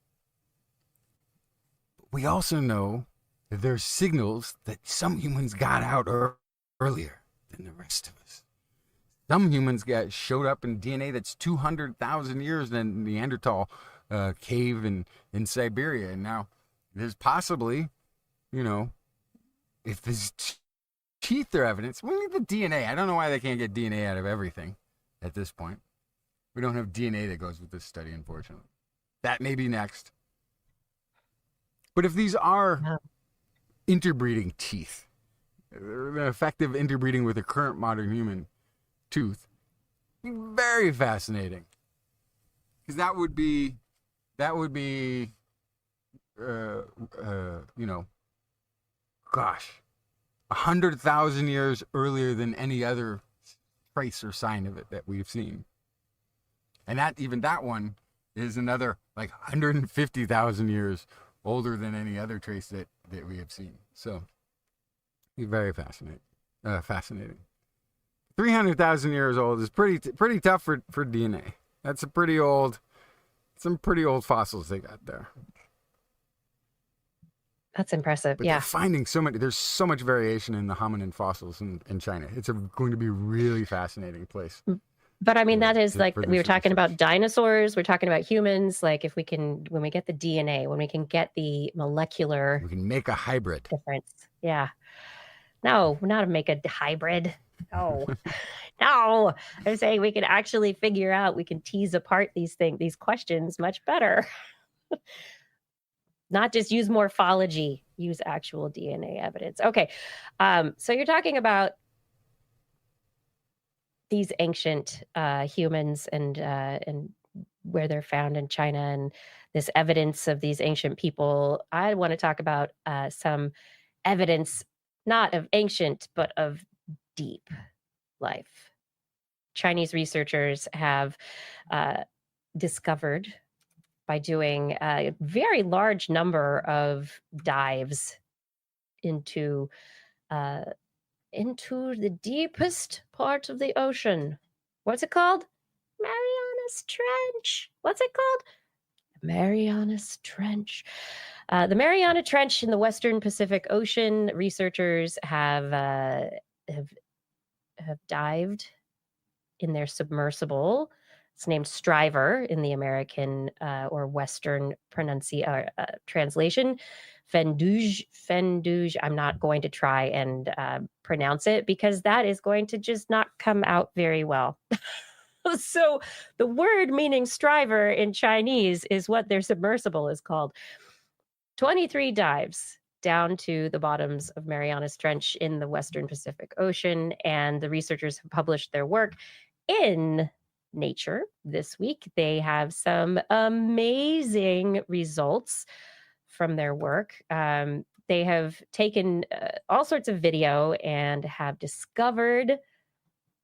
We also know that there's signals that some humans got out earlier than the rest of us. Some humans showed up in DNA that's 200,000 years in Neanderthal cave in Siberia. And now there's possibly, if there's teeth or evidence, we need the DNA. I don't know why they can't get DNA out of everything at this point. We don't have DNA that goes with this study, unfortunately. That may be next. But if these are interbreeding teeth, effective interbreeding with a current modern human tooth, very fascinating. Because that would be, 100,000 years earlier than any other trace or sign of it that we've seen. And that one is another 150,000 years older than any other trace that we have seen. So, very fascinating. 300,000 years old is pretty tough for DNA. That's some pretty old fossils they got there. That's impressive. But they're finding there's so much variation in the hominin fossils in China. It's going to be a really fascinating place. But I mean, that is we were talking about dinosaurs, we're talking about humans. If we can, when we get the DNA, when we can get the molecular, we can make a hybrid difference. Yeah. No, not make a hybrid. No, no. I'm saying we can actually figure out, we can tease apart these questions much better. Not just use morphology, use actual DNA evidence. Okay. So you're talking about these ancient humans and where they're found in China and this evidence of these ancient people. I want to talk about some evidence not of ancient, but of deep life. Chinese researchers have discovered by doing a very large number of dives into the deepest part of the ocean. What's it called? Marianas Trench. What's it called? Marianas Trench. The Mariana Trench in the Western Pacific Ocean. Researchers have dived in their submersible. It's named Striver in the American or Western translation. Fendouge. I'm not going to try and pronounce it because that is going to just not come out very well. So the word meaning striver in Chinese is what their submersible is called. 23 dives down to the bottoms of Marianas Trench in the Western Pacific Ocean, and the researchers have published their work in Nature this week. They have some amazing results from their work. They have taken all sorts of video and have discovered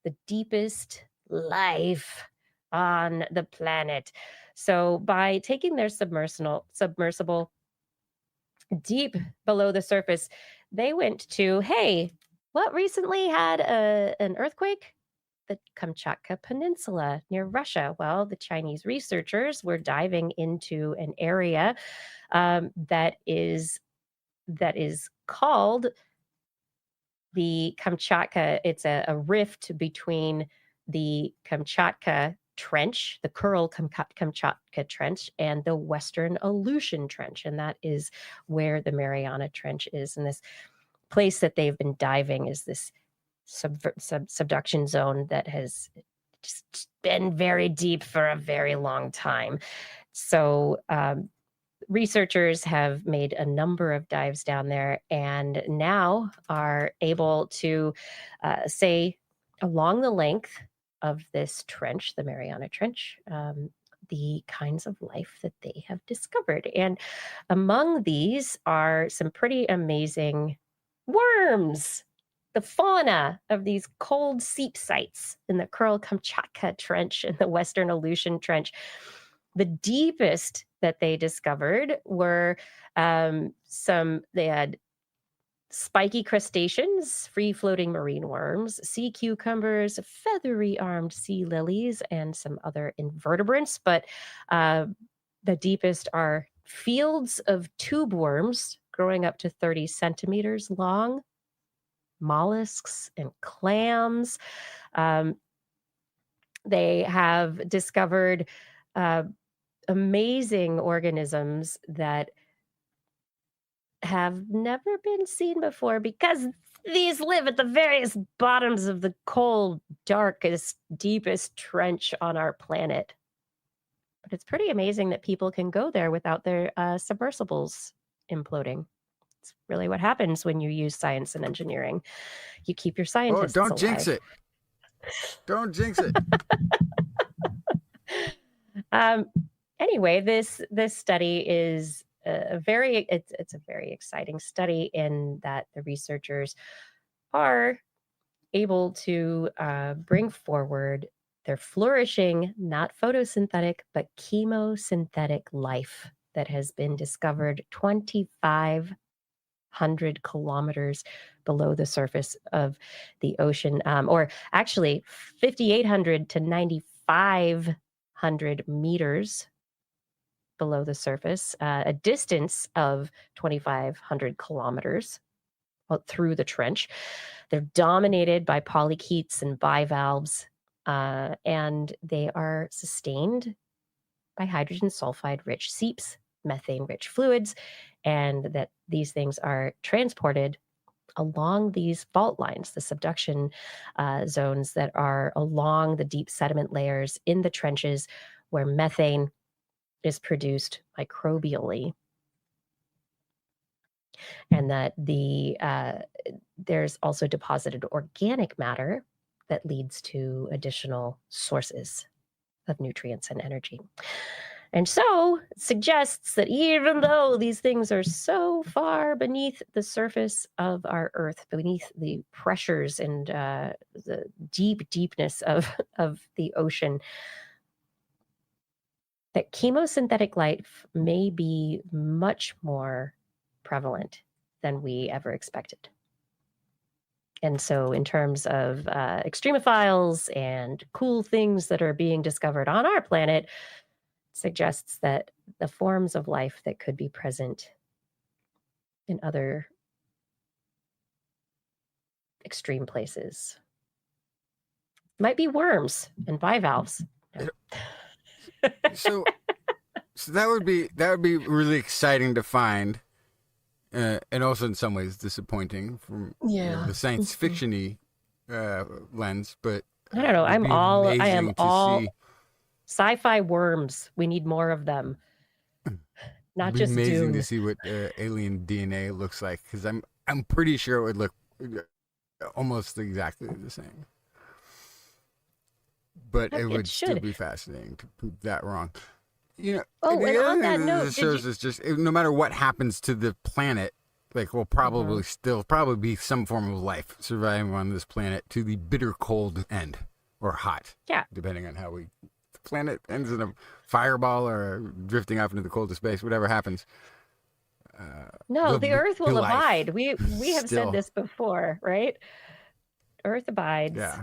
the deepest life on the planet. So by taking their submersible deep below the surface, they went to, hey, what recently had an earthquake? The Kamchatka Peninsula near Russia. Well, the Chinese researchers were diving into an area that is called the Kamchatka. It's a rift between the Kamchatka Trench, the Kuril Kamchatka Trench, and the Western Aleutian Trench. And that is where the Mariana Trench is. And this place that they've been diving is this subduction zone that has just been very deep for a very long time. So researchers have made a number of dives down there and now are able to say along the length of this trench, the Mariana Trench, the kinds of life that they have discovered. And among these are some pretty amazing worms. The fauna of these cold seep sites in the Kuril Kamchatka Trench and the Western Aleutian Trench. The deepest that they discovered were they had spiky crustaceans, free-floating marine worms, sea cucumbers, feathery armed sea lilies, and some other invertebrates. But the deepest are fields of tube worms growing up to 30 centimeters long, mollusks and clams. They have discovered amazing organisms that have never been seen before because these live at the various bottoms of the cold, darkest, deepest trench on our planet. But it's pretty amazing that people can go there without their submersibles imploding. It's really what happens when you use science and engineering. You keep your scientists don't alive. jinx it. Don't jinx it. Anyway, this study is a very exciting study in that the researchers are able to bring forward their flourishing, not photosynthetic, but chemosynthetic life that has been discovered 2,500 kilometers below the surface of the ocean, or actually 5,800 to 9,500 meters below the surface, a distance of 2,500 kilometers through the trench. They're dominated by polychaetes and bivalves, and they are sustained by hydrogen sulfide-rich seeps, methane-rich fluids, and that these things are transported along these fault lines, the subduction zones that are along the deep sediment layers in the trenches where methane is produced microbially, and that there's also deposited organic matter that leads to additional sources of nutrients and energy. And so it suggests that even though these things are so far beneath the surface of our Earth, beneath the pressures and the deepness of the ocean, that chemosynthetic life may be much more prevalent than we ever expected. And so in terms of extremophiles and cool things that are being discovered on our planet, suggests that the forms of life that could be present in other extreme places might be worms and bivalves. So that would be really exciting to find, and also in some ways disappointing from the science fiction-y lens. But I don't know. I am all sci-fi worms. We need more of them. Not just amazing Dune. to see what alien DNA looks like, because I'm pretty sure it would look almost exactly the same. But it would still be fascinating to prove that wrong. You know, and on that note, shows is just no matter what happens to the planet, like we'll probably probably be some form of life surviving on this planet to the bitter cold end, or hot, depending on how the planet ends in a fireball or drifting off into the coldest space, whatever happens. No, the Earth will abide. We have still said this before, right? Earth abides. Yeah.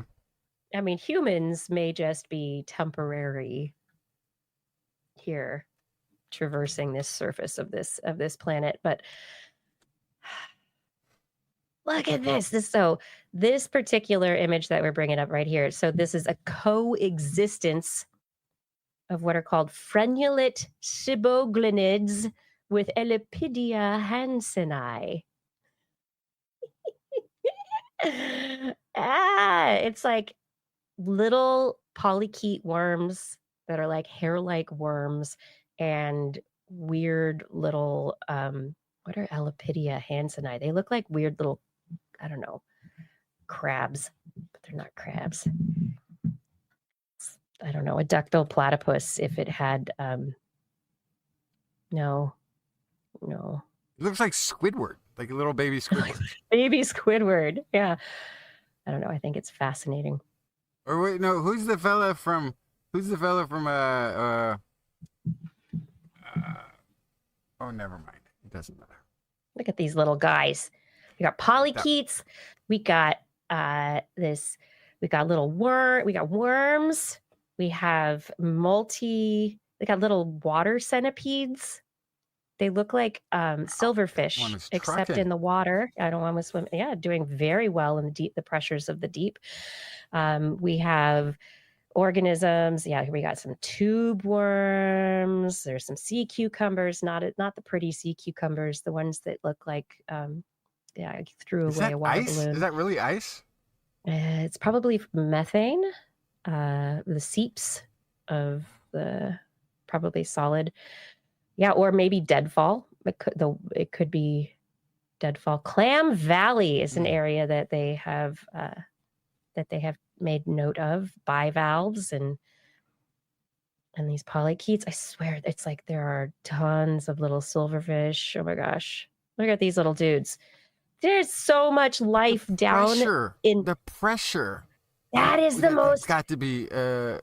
I mean, humans may just be temporary here, traversing this surface of this planet, but look at this. This particular image that we're bringing up right here. So this is a coexistence of what are called frenulate siboglinids with Elapidia hanseni. It's like little polychaete worms that are like hair-like worms and weird little what are Elapidia hanseni? They look like weird little, I don't know, crabs, but they're not crabs. I don't know, a duckbill platypus if it had no. It looks like Squidward, like a little baby Squidward. Baby Squidward. Yeah. I don't know. I think it's fascinating. Or wait, no, who's the fella from oh, never mind. It doesn't matter. Look at these little guys. We got polychaetes. We got we got little we got worms. We have they got little water centipedes. They look like silverfish, except in the water. I don't want to swim. Yeah, doing very well in the pressures of the deep. We have organisms. Yeah, we got some tube worms. There's some sea cucumbers, not the pretty sea cucumbers, the ones that look like, I threw away a water balloon. Is that really ice? It's probably methane. The seeps of the probably solid. Yeah, or maybe deadfall. It could be deadfall. Clam Valley is an area that they have made note of, bivalves and these polychaetes. I swear, it's like there are tons of little silverfish. Oh my gosh, look at these little dudes. There's so much life down in the pressure. That is the most. It's got to be the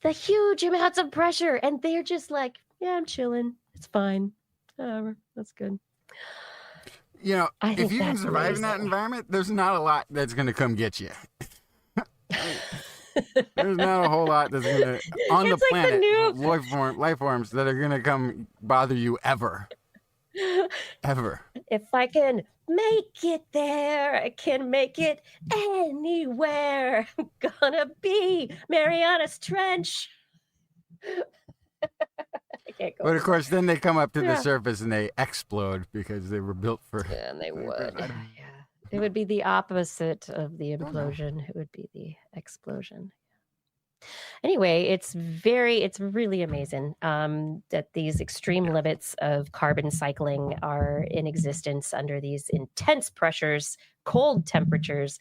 huge amounts of pressure, and they're just like, yeah, I'm chilling. It's fine. Whatever. That's good. You know, if you can survive in that environment, there's not a lot that's going to come get you. There's not a whole lot that's going to, on the planet, life forms that are going to come bother you ever. Ever. If I can make it there, I can make it anywhere. I'm gonna be Mariana's Trench. But of course, then they come up to the surface and they explode because they were built for. Yeah, and they would. Yeah, it would be the opposite of the implosion. It would be the explosion. Anyway, it's really amazing that these extreme limits of carbon cycling are in existence under these intense pressures, cold temperatures,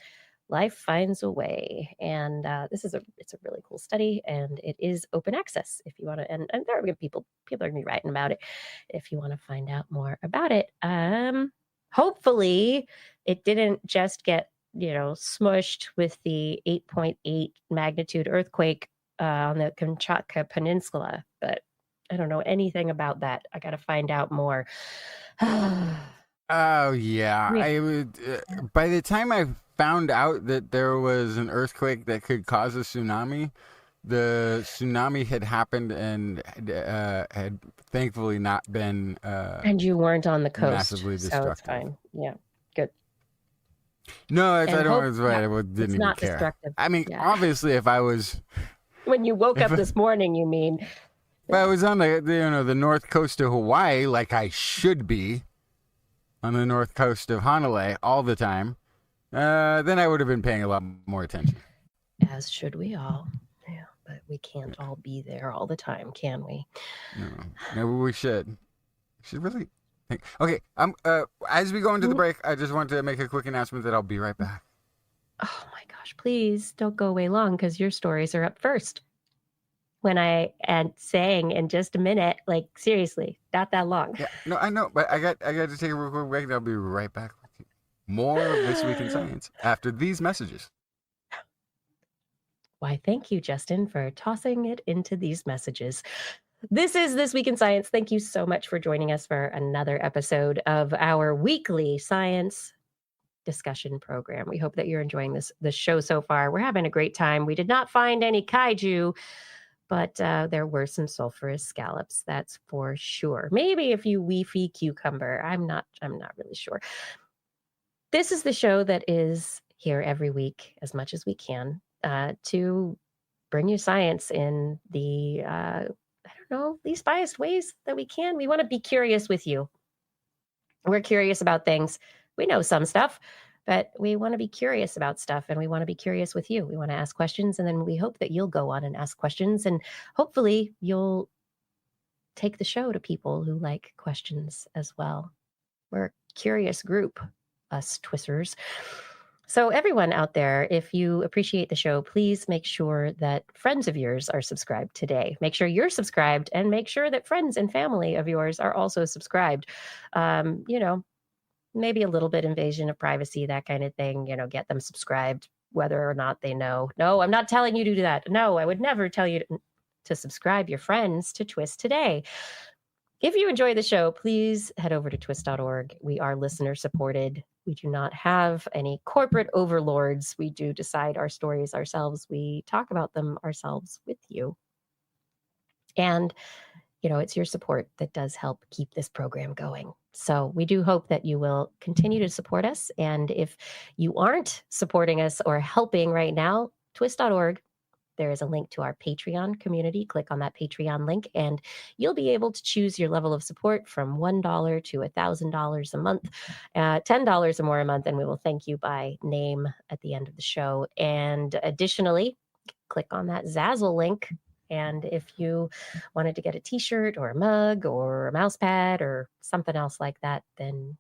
life finds a way. And it's a really cool study, and it is open access if you want to. And there are gonna people are gonna be writing about it if you want to find out more about it. Hopefully, it didn't just get smushed with the 8.8 magnitude earthquake on the Kamchatka Peninsula, but I don't know anything about that. I got to find out more. Oh yeah, Yeah. I would. By the time I found out that there was an earthquake that could cause a tsunami, the tsunami had happened and had thankfully not been And you weren't on the coast, massively so it's destructive. fine. Yeah, good. No, And I hope don't. I didn't it's even not care. destructive. I mean, Yeah. obviously, if I was When you woke up If- this morning, you mean? if I was on the north coast of Hawaii, like I should be, on the north coast of Honolulu all the time, then I would have been paying a lot more attention. As should we all. Yeah, but we can't all be there all the time, can we? No, maybe we should. We should really think. Okay, as we go into the break, I just want to make a quick announcement that I'll be right back. Oh my gosh, please don't go away long because your stories are up first. When I am saying in just a minute, like seriously, not that long. Yeah, no, I know, but I got to take a real quick break, and I'll be right back with you. More of This Week in Science after these messages. Why, thank you, Justin, for tossing it into these messages. This is This Week in Science. Thank you so much for joining us for another episode of our weekly science discussion program. We hope that you're enjoying the show so far. We're having a great time. We did not find any kaiju, but there were some sulfurous scallops, that's for sure. Maybe a few Wifi cucumber. I'm not really sure. This is the show that is here every week as much as we can to bring you science in the least biased ways that we can. We want to be curious with you. We're curious about things. We know some stuff, but we want to be curious about stuff, and we want to be curious with you. We want to ask questions, and then we hope that you'll go on and ask questions, and hopefully you'll take the show to people who like questions as well. We're a curious group, us TWISers. So everyone out there, if you appreciate the show, please make sure that friends of yours are subscribed today. Make sure you're subscribed, and make sure that friends and family of yours are also subscribed. Maybe a little bit invasion of privacy, that kind of thing, get them subscribed, whether or not they know. No, I'm not telling you to do that. No, I would never tell you to subscribe your friends to TWIS today. If you enjoy the show, please head over to twis.org. We are listener supported. We do not have any corporate overlords. We do decide our stories ourselves. We talk about them ourselves with you. And it's your support that does help keep this program going. So we do hope that you will continue to support us. And if you aren't supporting us or helping right now, twis.org, there is a link to our Patreon community. Click on that Patreon link, and you'll be able to choose your level of support from $1 to $1,000 a month, $10 or more a month, and we will thank you by name at the end of the show. And additionally, click on that Zazzle link. And if you wanted to get a t-shirt or a mug or a mouse pad or something else like that, then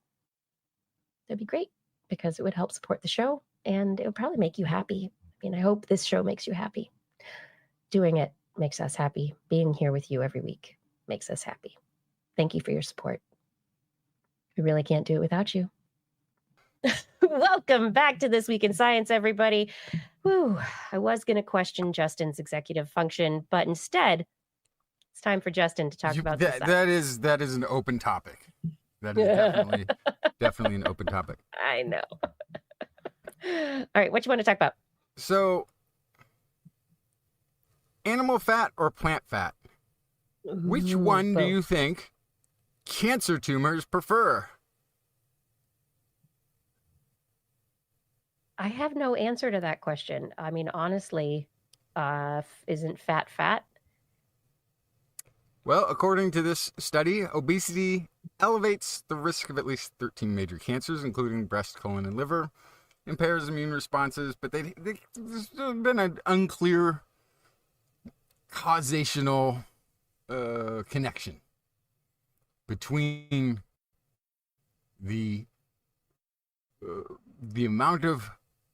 that'd be great because it would help support the show and it would probably make you happy. I mean, I hope this show makes you happy. Doing it makes us happy. Being here with you every week makes us happy. Thank you for your support. We really can't do it without you. Welcome back to This Week in Science, everybody. Whew, I was going to question Justin's executive function, but instead, it's time for Justin to talk about this. That is an open topic. That is definitely an open topic. I know. All right, what you want to talk about? So, animal fat or plant fat? Which one do you think cancer tumors prefer? I have no answer to that question. I mean, honestly, isn't fat? Well, according to this study, obesity elevates the risk of at least 13 major cancers, including breast, colon, and liver, impairs immune responses, but there's been an unclear causational connection between the amount of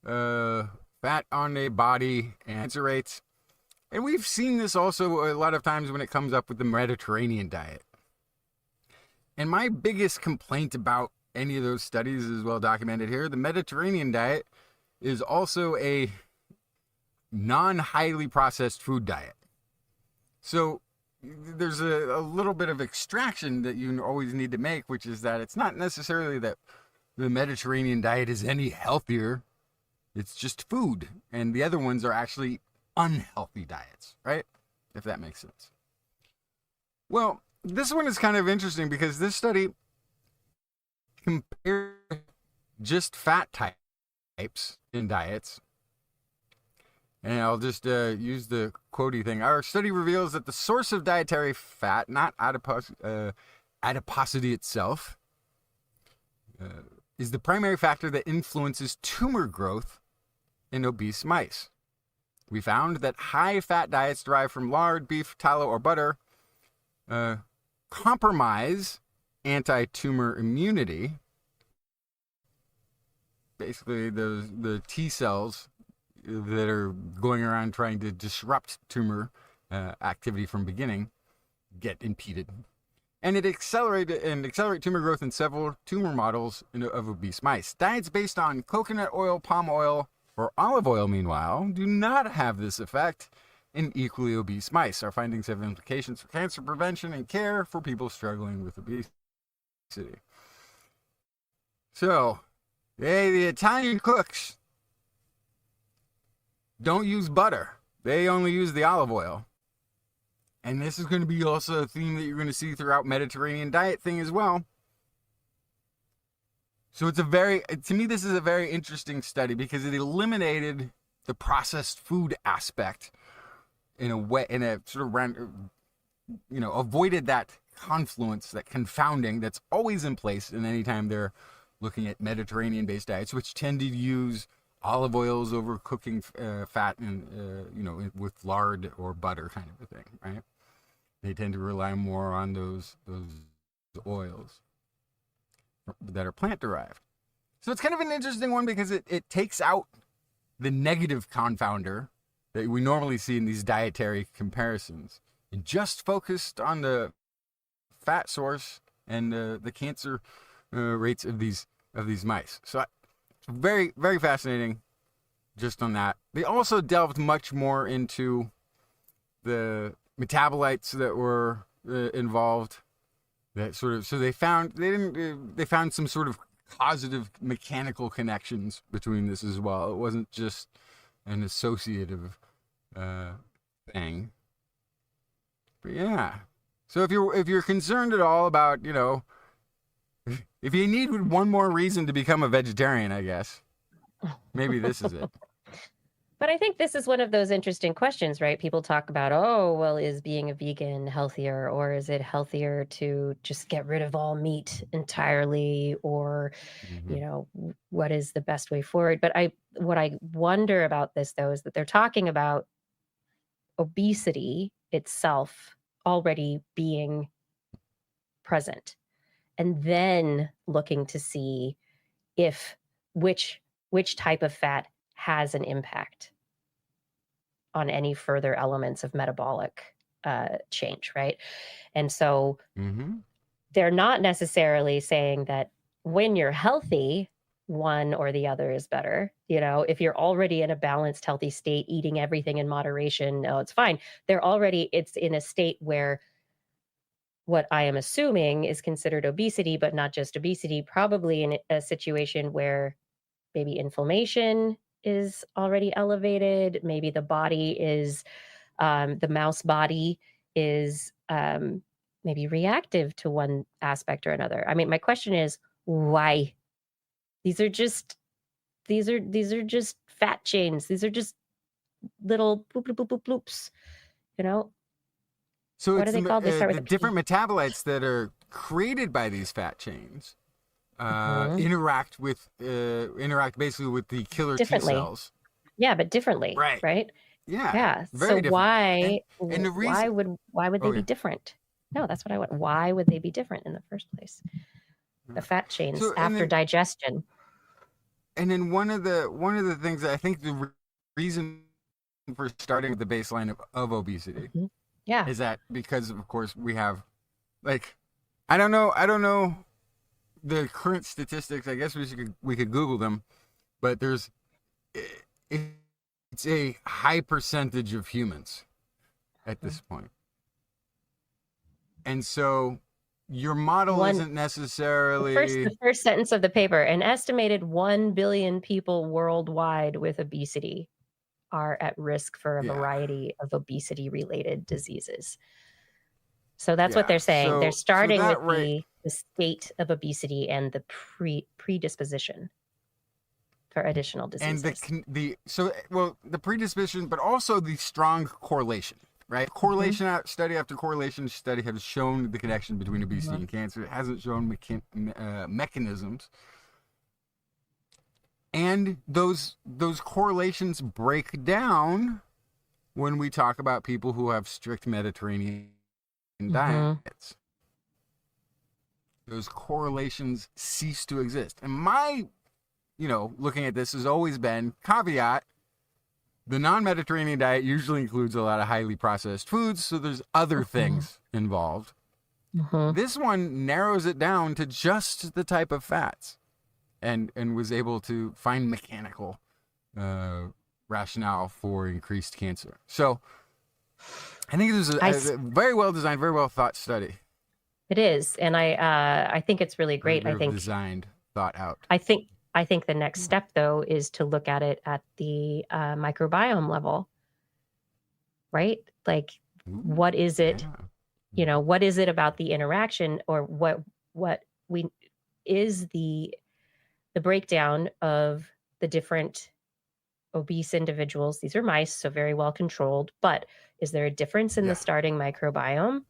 fat on a body and cancer rates. And we've seen this also a lot of times when it comes up with the Mediterranean diet. And my biggest complaint about any of those studies is well documented here. The Mediterranean diet is also a non-highly processed food diet. So there's a little bit of extraction that you always need to make, which is that it's not necessarily that the Mediterranean diet is any healthier. It's just food. And the other ones are actually unhealthy diets, right? If that makes sense. Well, this one is kind of interesting because this study compared just fat types in diets. And I'll just use the quotey thing. Our study reveals that the source of dietary fat, not adiposity itself, is the primary factor that influences tumor growth in obese mice. We found that high-fat diets derived from lard, beef, tallow, or butter compromise anti-tumor immunity. Basically, the T cells that are going around trying to disrupt tumor activity from beginning get impeded. And it accelerate tumor growth in several tumor models of obese mice. Diets based on coconut oil, palm oil, or olive oil, meanwhile, do not have this effect in equally obese mice. Our findings have implications for cancer prevention and care for people struggling with obesity. So, hey, the Italian cooks don't use butter. They only use the olive oil. And this is going to be also a theme that you're going to see throughout Mediterranean diet thing as well. So to me, this is a very interesting study because it eliminated the processed food aspect in a sort of, avoided that confluence, that confounding that's always in place in any time they're looking at Mediterranean-based diets, which tend to use olive oils over cooking fat and, with lard or butter kind of a thing, right? They tend to rely more on those oils that are plant-derived. So it's kind of an interesting one because it takes out the negative confounder that we normally see in these dietary comparisons and just focused on the fat source and the cancer rates of these mice. So very, very fascinating just on that. They also delved much more into the metabolites that were involved. That sort of, so they found some sort of causative mechanical connections between this as well. It wasn't just an associative thing. But yeah. So if you're concerned at all about, if you need one more reason to become a vegetarian, I guess, maybe this is it. But I think this is one of those interesting questions, right? People talk about, oh, well, is being a vegan healthier, or is it healthier to just get rid of all meat entirely, or, what is the best way forward? But what I wonder about this, though, is that they're talking about obesity itself already being present, and then looking to see which type of fat has an impact on any further elements of metabolic change, right? And so they're not necessarily saying that when you're healthy, one or the other is better. If you're already in a balanced, healthy state, eating everything in moderation, no, it's fine. It's in a state where what I am assuming is considered obesity, but not just obesity, probably in a situation where maybe inflammation is already elevated. Maybe the body is, the mouse body is maybe reactive to one aspect or another. I mean, my question is, why? These are just fat chains. These are just little bloop, bloop, bloop, bloop, bloops, So what are they called? They start with the different metabolites that are created by these fat chains interact basically with the killer T cells. Yeah, but differently, right? Yeah. So different. why the reason, why would they be different? No, that's what I want. Why would they be different in the first place? The fat chains after digestion. And then one of the things that I think the reason for starting with the baseline of obesity Yeah. is that because of course we have like I don't know the current statistics. I guess we could Google them, but it's a high percentage of humans at this point. And so your model isn't necessarily the first sentence of the paper. An estimated 1 billion people worldwide with obesity are at risk for a variety of obesity-related diseases. So that's what they're saying. They're starting with the state of obesity and the predisposition for additional diseases. And the predisposition, but also the strong correlation, right? Correlation study after correlation study has shown the connection between obesity and cancer. It hasn't shown mechanisms. And those correlations break down when we talk about people who have strict Mediterranean diets. Those correlations cease to exist. And my, looking at this has always been caveat. The non-Mediterranean diet usually includes a lot of highly processed foods, so there's other things involved. This one narrows it down to just the type of fats. And was able to find mechanical rationale for increased cancer. So I think this is a very well designed, very well thought study. It is, and I think it's really great. I think designed, thought out. I think the next step though is to look at it at the microbiome level, right? Like, what is it? What is it about the interaction, or what is the breakdown of the different obese individuals? These are mice, so very well controlled, but is there a difference in the starting microbiome?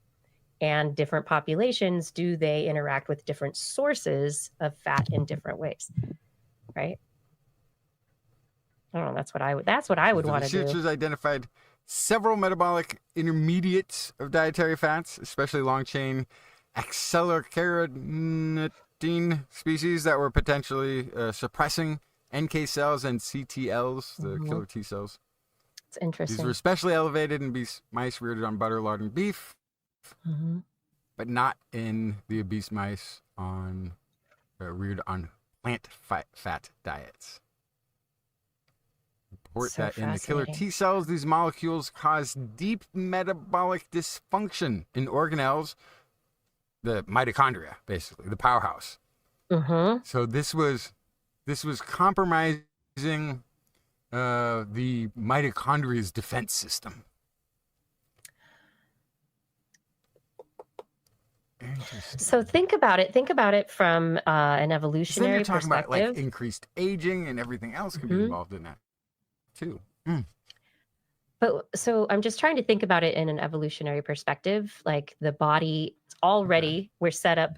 And different populations, do they interact with different sources of fat in different ways? Right? I don't know. That's what I would want to do. Researchers identified several metabolic intermediates of dietary fats, especially long-chain acylcarnitine species that were potentially suppressing NK cells and CTLs, the killer T cells. It's interesting. These were especially elevated in mice reared on butter, lard, and beef, but not in the obese mice reared on plant fat diets. Report that in the killer T cells, these molecules cause deep metabolic dysfunction in organelles, the mitochondria, basically, the powerhouse. So this was compromising the mitochondria's defense system. So think about it from an evolutionary perspective. You're talking about like increased aging and everything else can be involved in that too. But so I'm just trying to think about it in an evolutionary perspective. Like the body already, we're set up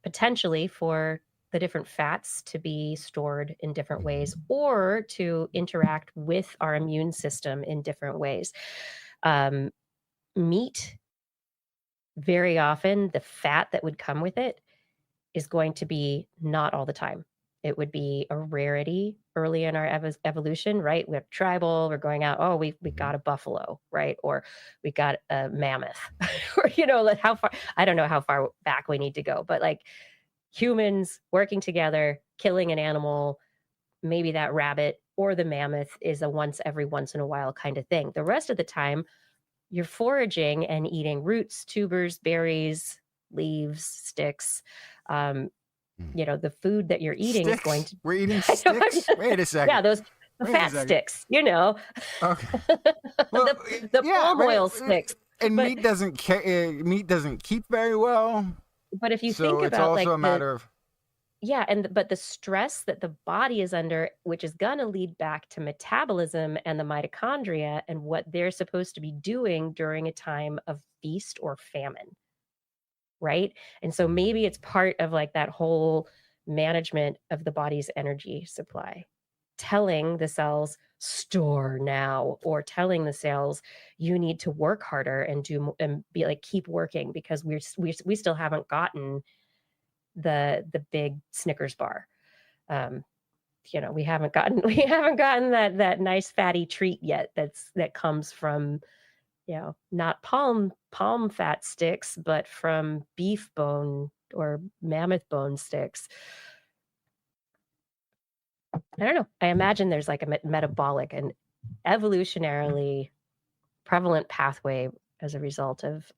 potentially for the different fats to be stored in different ways, or to interact with our immune system in different ways. Meat, very often the fat that would come with it is going to be not all the time. It would be a rarity early in our evolution, right? We're tribal, we're going out, we got a buffalo, right? Or we got a mammoth, or, like how far, I don't know how far back we need to go, but like humans working together, killing an animal, maybe that rabbit or the mammoth is a once in a while kind of thing. The rest of the time, you're foraging and eating roots, tubers, berries, leaves, sticks. The food that you're eating is going to... We're eating sticks? Wait a second. Yeah, those fat sticks, Okay. Well, the palm oil sticks. And meat doesn't keep very well. But if you think about, it's also a matter of... Yeah, but the stress that the body is under, which is going to lead back to metabolism and the mitochondria and what they're supposed to be doing during a time of feast or famine, right? And so maybe it's part of like that whole management of the body's energy supply, telling the cells store now, or telling the cells you need to work harder and be like keep working, because we still haven't gotten the big Snickers bar. we haven't gotten that nice fatty treat yet that comes from, not palm fat sticks, but from beef bone or mammoth bone sticks. I don't know. I imagine there's like a metabolic and evolutionarily prevalent pathway as a result of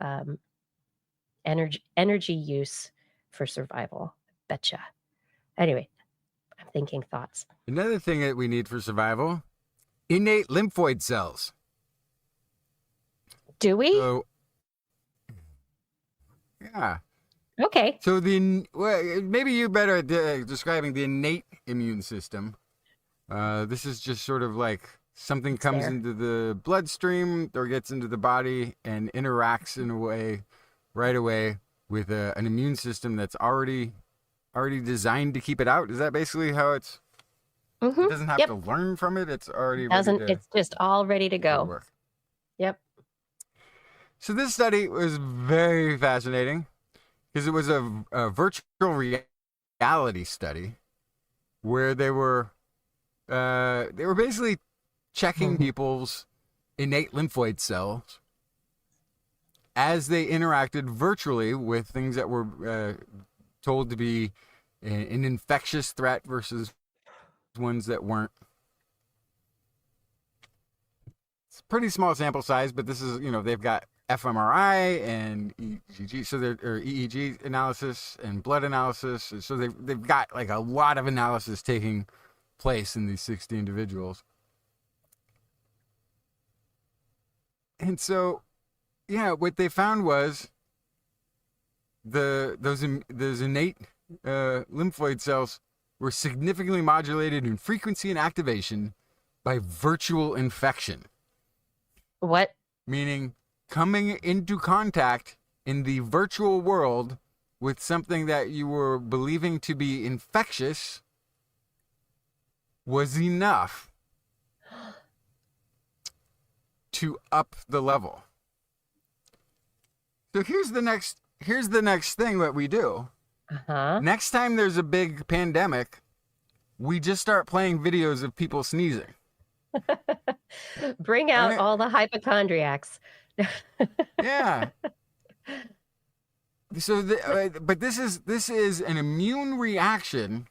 energy use for survival. Betcha. Anyway, I'm thinking thoughts. Another thing that we need for survival, innate lymphoid cells. Do we? So, yeah. Okay. So maybe you're better at describing the innate immune system. This is just sort of like something comes into the bloodstream or gets into the body and interacts in a way right away with an immune system that's already designed to keep it out. Is that basically how it's? Mm-hmm. It doesn't have to learn from it. It's already It's just all ready to go. Work. Yep. So this study was very fascinating because it was a virtual reality study where they were basically checking people's innate lymphoid cells as they interacted virtually with things that were told to be an infectious threat versus ones that weren't. It's a pretty small sample size, but this is, they've got fMRI and EEG, so or EEG analysis and blood analysis. So they've got like a lot of analysis taking place in these 60 individuals. And so, what they found was those innate lymphoid cells were significantly modulated in frequency and activation by virtual infection. What? Meaning coming into contact in the virtual world with something that you were believing to be infectious was enough to up the level. So here's the next thing that we do. Next time there's a big pandemic, we just start playing videos of people sneezing. Bring out all the hypochondriacs. Yeah. So, but this is an immune reaction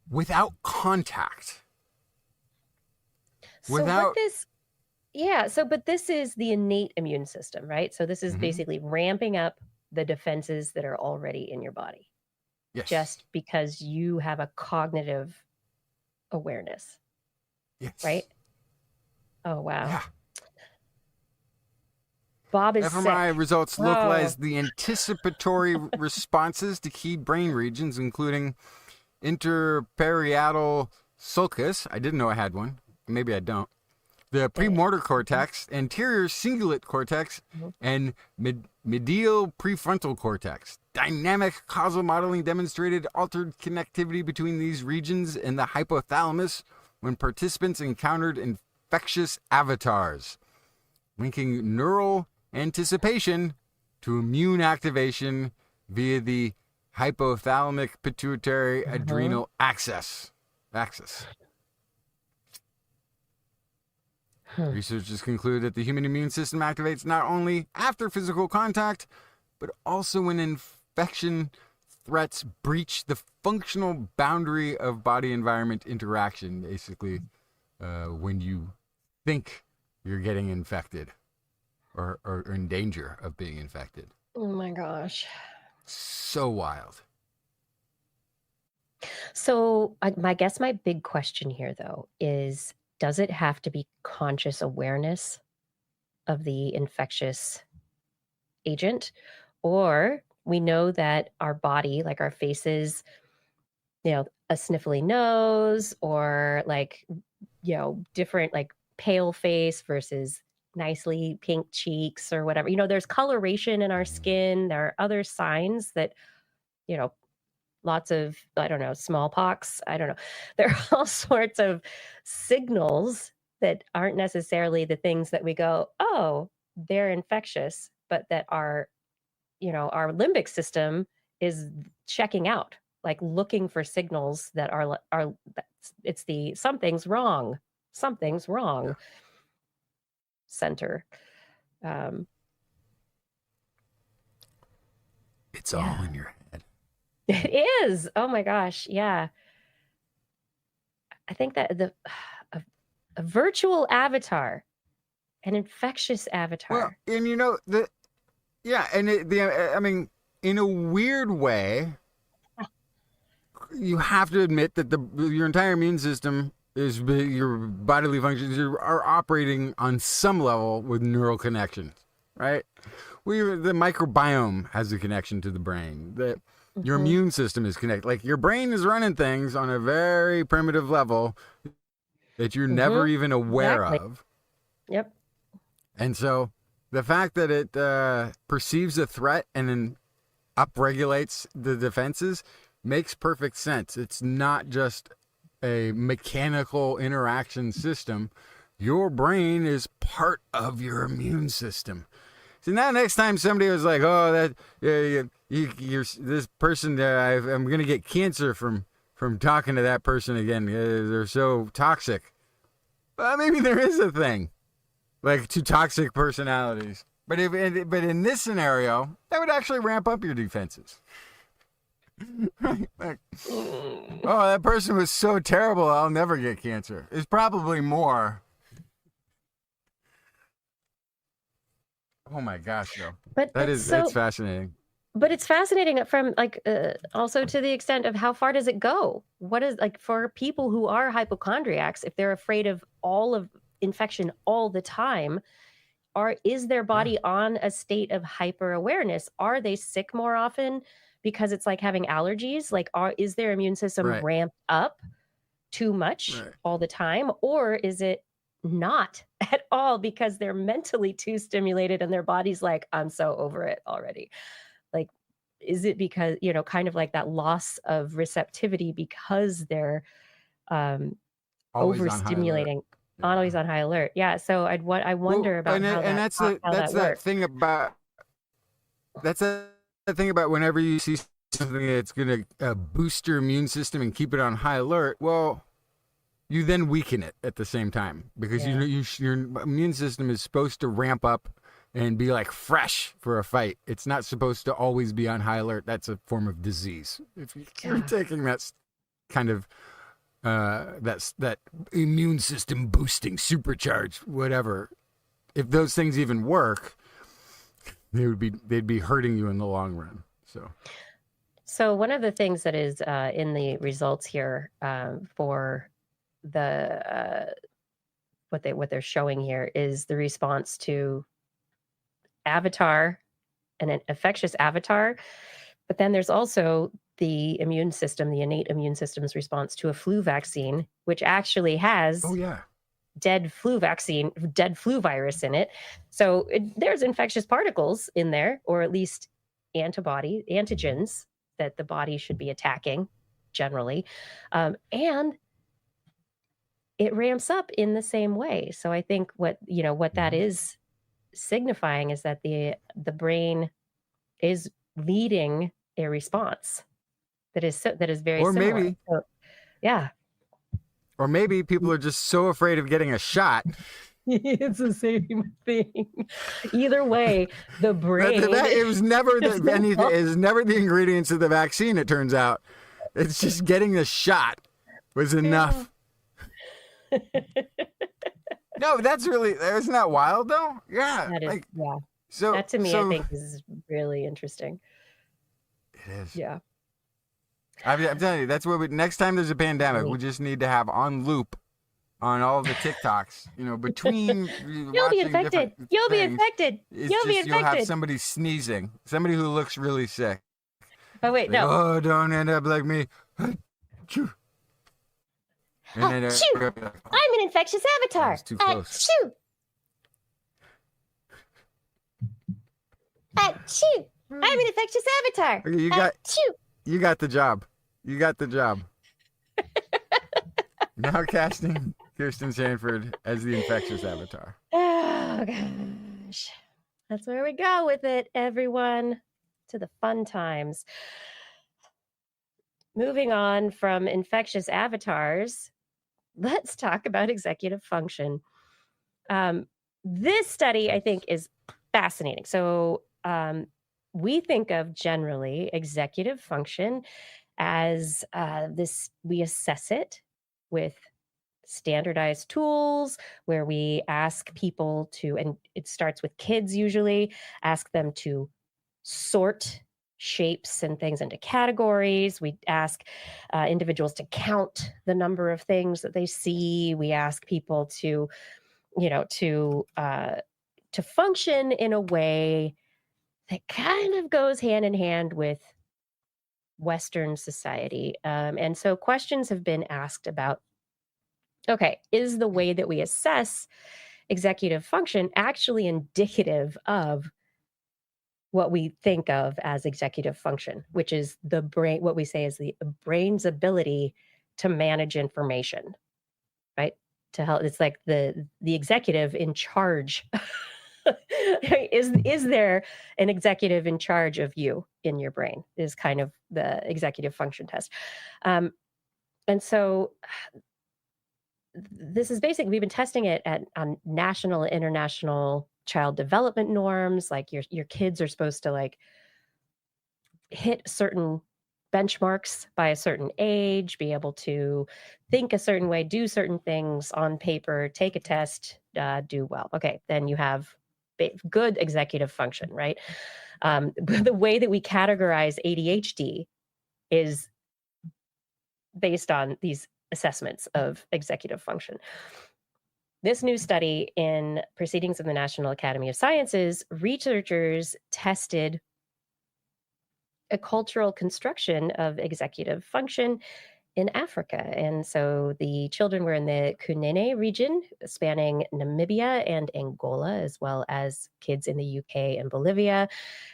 without contact. But this is the innate immune system, right? So this is basically ramping up the defenses that are already in your body. Yes. Just because you have a cognitive awareness. Yes. Right? Oh, wow. Yeah. Bob is fMRI sick. results localize the anticipatory responses to key brain regions, including interparietal sulcus. I didn't know I had one. Maybe I don't. The premotor cortex, anterior cingulate cortex, and medial prefrontal cortex. Dynamic causal modeling demonstrated altered connectivity between these regions and the hypothalamus when participants encountered infectious avatars, linking neural anticipation to immune activation via the hypothalamic pituitary adrenal axis. Researchers conclude that the human immune system activates not only after physical contact, but also when infection threats breach the functional boundary of body-environment interaction, basically when you think you're getting infected or in danger of being infected. Oh my gosh. So wild. So I guess my big question here, though, is does it have to be conscious awareness of the infectious agent? Or we know that our body, like our faces, a sniffly nose or different like pale face versus nicely pink cheeks or whatever. There's coloration in our skin. There are other signs that, lots of, I don't know, smallpox. I don't know. There are all sorts of signals that aren't necessarily the things that we go, oh, they're infectious, but that our limbic system is checking out. like looking for signals that are it's the something's wrong center. It's all in your head. It is. Oh my gosh. Yeah. I think that a virtual avatar, an infectious avatar. Well, and I mean, in a weird way, you have to admit that your entire immune system is your bodily functions are operating on some level with neural connections, right? The microbiome has a connection to the brain. Your immune system is connected. Like your brain is running things on a very primitive level that you're never even aware of. Yep. And so the fact that it perceives a threat and then upregulates the defenses makes perfect sense. It's not just a mechanical interaction system. Your brain is part of your immune system. So now next time somebody was like, oh, you're this person, I'm going to get cancer from talking to that person again. They're so toxic. Well, maybe there is a thing. Like two toxic personalities. But in this scenario, that would actually ramp up your defenses. Like, oh, that person was so terrible, I'll never get cancer. It's probably more. Oh my gosh, though. But it's fascinating. But it's fascinating from also to the extent of how far does it go? What is like for people who are hypochondriacs, if they're afraid of all of infection all the time, is their body on a state of hyper awareness? Are they sick more often because it's like having allergies? Like, is their immune system ramped up too much all the time? Or is it not at all because they're mentally too stimulated and their body's like, I'm so over it already? Like, is it because, kind of like that loss of receptivity because they're overstimulating, always on high alert? Yeah. So I wonder about how that's that that thing about whenever you see something that's going to boost your immune system and keep it on high alert. Well, you then weaken it at the same time because your immune system is supposed to ramp up and be like fresh for a fight. It's not supposed to always be on high alert. That's a form of disease. If you're taking that kind of that immune system boosting, supercharged, whatever, if those things even work, they'd be hurting you in the long run. So one of the things that is in the results here for the what they're showing here is the response to avatar and an infectious avatar, but then there's also the immune system, the innate immune system's response to a flu vaccine, which actually has dead flu virus in it. So there's infectious particles in there, or at least antigens that the body should be attacking generally. And it ramps up in the same way. So I think what that is signifying is that the brain is leading a response that is very similar. Or maybe people are just so afraid of getting a shot. It's the same thing. Either way, the brain. It was never it is never the ingredients of the vaccine. It turns out, it's just getting the shot was enough. No, isn't that wild though? Yeah. That is, So that to me, I think is really interesting. It is. Yeah. I'm telling you, that's what next time there's a pandemic, we just need to have on loop on all the TikToks, between You'll be infected. You'll be infected. You'll have somebody sneezing, somebody who looks really sick. Oh, wait, no. Oh, don't end up like me. And then like, I'm an infectious avatar. It's too close. I'm an infectious avatar. Okay, you got the job. You got the job. Now casting Kirsten Sanford as the infectious avatar. Oh, gosh. That's where we go with it, everyone. To the fun times. moving on from infectious avatars, let's talk about executive function. This study, I think, is fascinating. So, we think of generally executive function as we assess it with standardized tools where we ask people to, and it starts with kids usually, ask them to sort shapes and things into categories. We ask individuals to count the number of things that they see. We ask people to, you know, to function in a way that kind of goes hand in hand with Western society. And so questions have been asked about, okay, is the way that we assess executive function actually indicative of what we think of as executive function, which is the brain, what we say is the brain's ability to manage information, right? To help, it's like the executive in charge. Is there an executive in charge of you in your brain? Is kind of the executive function test. Um, and so this is basic. We've been testing it on national and international child development norms. Like your kids are supposed to like hit certain benchmarks by a certain age, be able to think a certain way, do certain things on paper, take a test, do well. Okay, then you have good executive function, right? The way that we categorize ADHD is based on these assessments of executive function. This new study in Proceedings of the National Academy of Sciences, researchers tested a cultural construction of executive function in Africa. And so the children were in the Kunene region, spanning Namibia and Angola, as well as kids in the UK and Bolivia.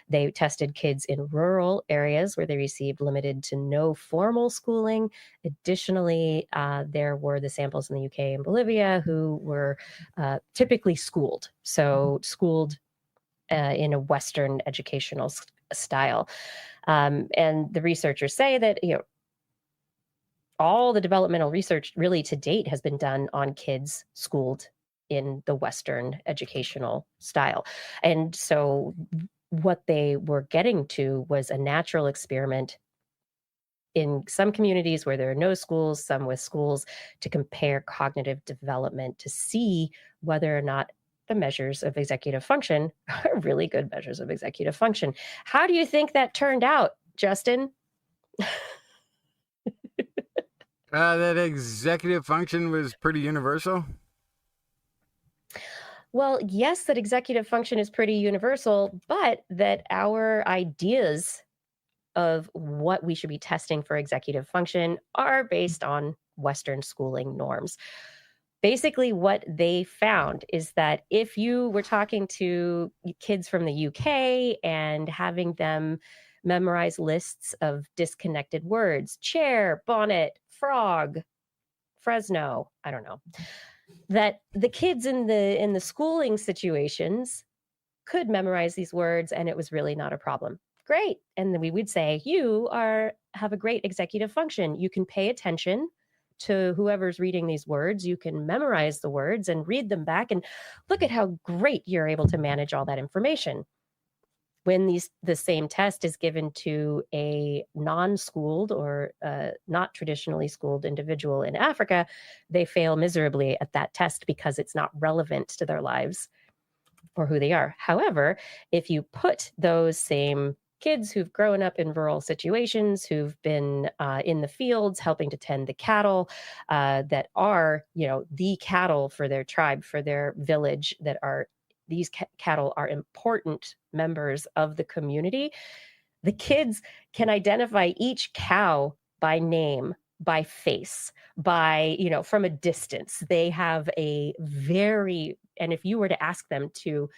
They tested kids in rural areas where they received limited to no formal schooling. Additionally, there were the samples in the UK and Bolivia who were typically schooled. So schooled in a Western educational style. And the researchers say that, all the developmental research really to date has been done on kids schooled in the Western educational style. And so what they were getting to was a natural experiment in some communities where there are no schools, some with schools, to compare cognitive development to see whether or not the measures of executive function are really good measures of executive function. How do you think that turned out, Justin? That executive function was pretty universal. Well, yes, that executive function is pretty universal, but that our ideas of what we should be testing for executive function are based on Western schooling norms. Basically, what they found is that if you were talking to kids from the UK and having them memorize lists of disconnected words, chair, bonnet, frog, Fresno, I don't know, that the kids in the schooling situations could memorize these words and it was really not a problem. Great. And then we would say, you have a great executive function. You can pay attention to whoever's reading these words. You can memorize the words and read them back and look at how great you're able to manage all that information. When the same test is given to a non-schooled or not traditionally schooled individual in Africa, they fail miserably at that test because it's not relevant to their lives or who they are. However, if you put those same kids who've grown up in rural situations, who've been in the fields helping to tend the cattle that are, the cattle for their tribe, for their village, that are these cattle are important members of the community. The kids can identify each cow by name, by face, by, from a distance. They have and if you were to ask them to,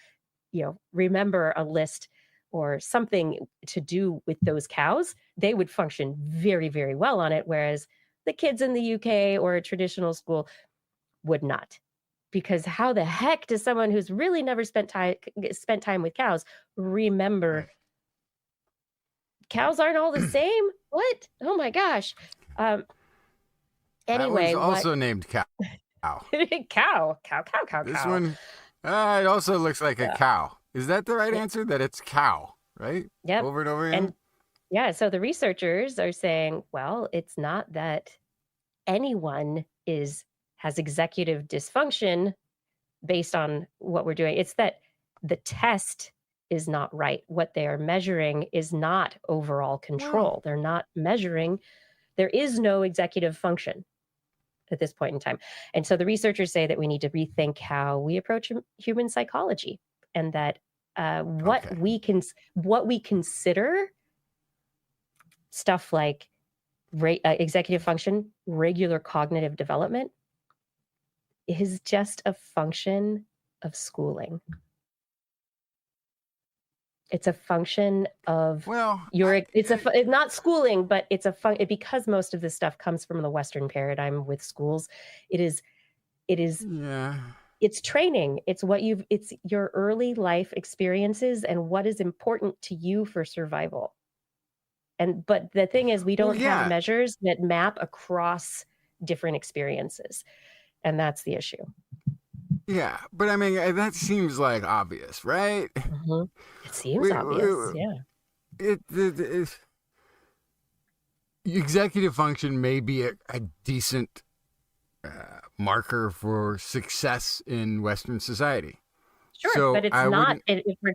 remember a list or something to do with those cows, they would function very, very well on it. Whereas the kids in the UK or a traditional school would not. Because how the heck does someone who's really never spent time with cows remember Cows aren't all the same? What? Oh my gosh. Anyway, that one's also named cow. cow. This one, it also looks like a cow. Is that the right answer? That it's cow, right? Yep. Over and over again? And yeah, so the researchers are saying, well, it's not that anyone has executive dysfunction based on what we're doing. It's that the test is not right. What they are measuring is not overall control. They're not measuring. There is no executive function at this point in time. And so the researchers say that we need to rethink how we approach human psychology, and that what we consider stuff like executive function, regular cognitive development, is just a function of schooling. It's a function of it's not schooling, but it's because most of this stuff comes from the Western paradigm with schools. It's training. It's your early life experiences and what is important to you for survival. But the thing is, we don't have measures that map across different experiences. And that's the issue. Yeah, but I mean, that seems like obvious, right? Mm-hmm. It seems obvious, yeah. Executive function may be a decent marker for success in Western society. Sure, so but it's not. If we're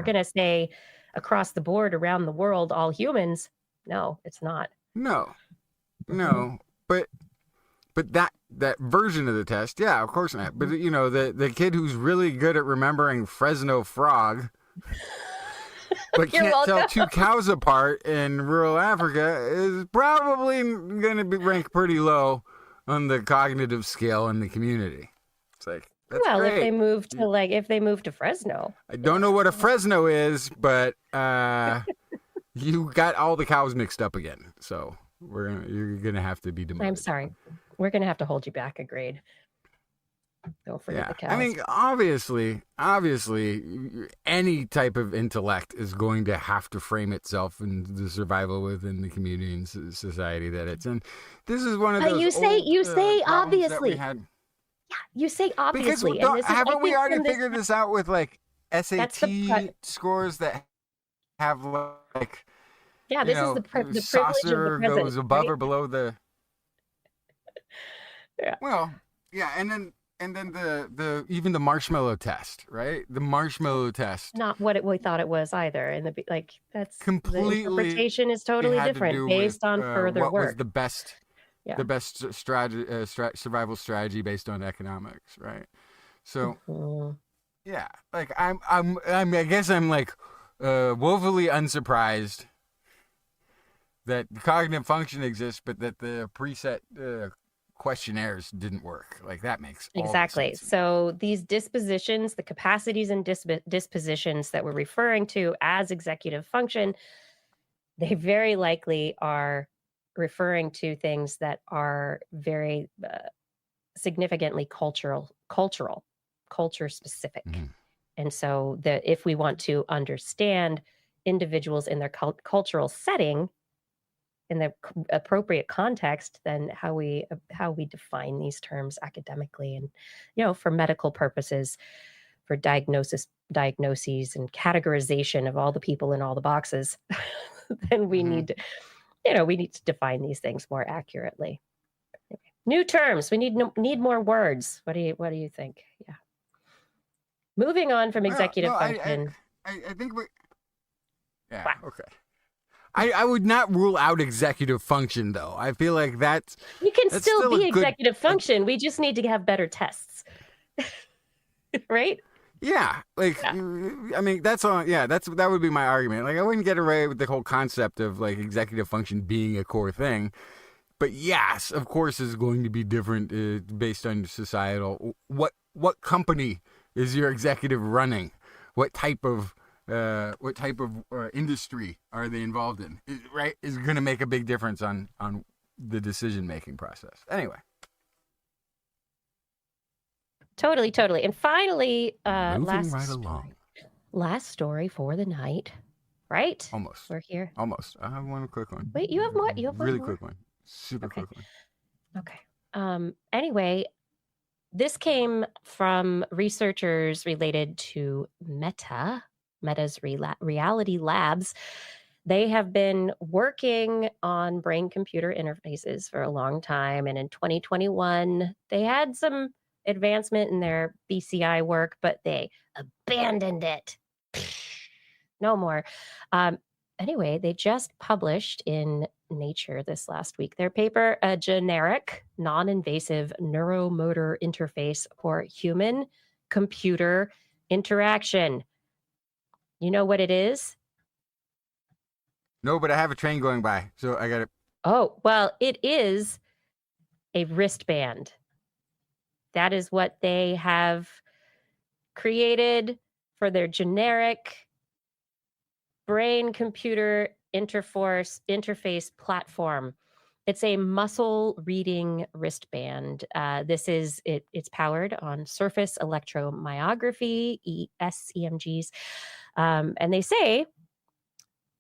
gonna say, across the board around the world, all humans, no, it's not. No, but that version of the test, yeah, of course not. But the kid who's really good at remembering Fresno frog, but can't tell two cows apart in rural Africa, is probably going to be ranked pretty low on the cognitive scale in the community. It's like, that's great. if they move to Fresno. I don't know what a Fresno is, but you got all the cows mixed up again. So you're gonna have to be demoted. I'm sorry. We're going to have to hold you back a grade. Don't forget the cows. I mean, obviously, any type of intellect is going to have to frame itself in the survival within the community and society that it's in. This is one of those you say obviously. Yeah, you say obviously. Because haven't we already figured this out with like SAT scores that have like this is the privilege of the saucer present, goes above right? or below the. Yeah. Well, yeah, and then the even the marshmallow test, right? The marshmallow test. Not what we thought it was either, and that's completely. The interpretation is totally different based on further what work. Was the best survival strategy based on economics, right? So, yeah, like I guess I'm like woefully unsurprised that cognitive function exists, but that the preset questionnaires didn't work. Like that makes exactly sense. So these dispositions, the capacities and dispositions that we're referring to as executive function, they very likely are referring to things that are very significantly culture specific. Mm-hmm. And so if we want to understand individuals in their cultural setting in the appropriate context, then how we define these terms academically and, for medical purposes, for diagnoses and categorization of all the people in all the boxes, then we need to define these things more accurately. Anyway, new terms. We need more words. What do you think? Yeah. Moving on from executive function. I think we. Yeah. Wow. Okay. I would not rule out executive function, though. I feel like that's... You can still be executive function. We just need to have better tests. Right? Yeah. I mean, that's all. Yeah, that would be my argument. Like, I wouldn't get away with the whole concept of, like, executive function being a core thing. But yes, of course, is going to be different based on societal... What company is your executive running? What type of industry are they involved in? Right, is going to make a big difference on the decision making process. Anyway, totally, and finally, moving last story for the night. right? Almost. We're here. Almost. I have one quick one. Wait, you have more? You have one Really more? quick one. Super Okay. quick one. Okay. Anyway, this came from researchers related to Meta's Reality Labs. They have been working on brain-computer interfaces for a long time, and in 2021, they had some advancement in their BCI work, but they abandoned it. No more. Anyway, they just published in Nature this last week their paper, A Generic Non-Invasive Neuromotor Interface for Human Computer Interaction. You know what it is? No, but I have a train going by, so I got it. Oh, well, it is a wristband. That is what they have created for their generic brain-computer interface platform. It's a muscle reading wristband. It's powered on surface electromyography, SEMGs. And they say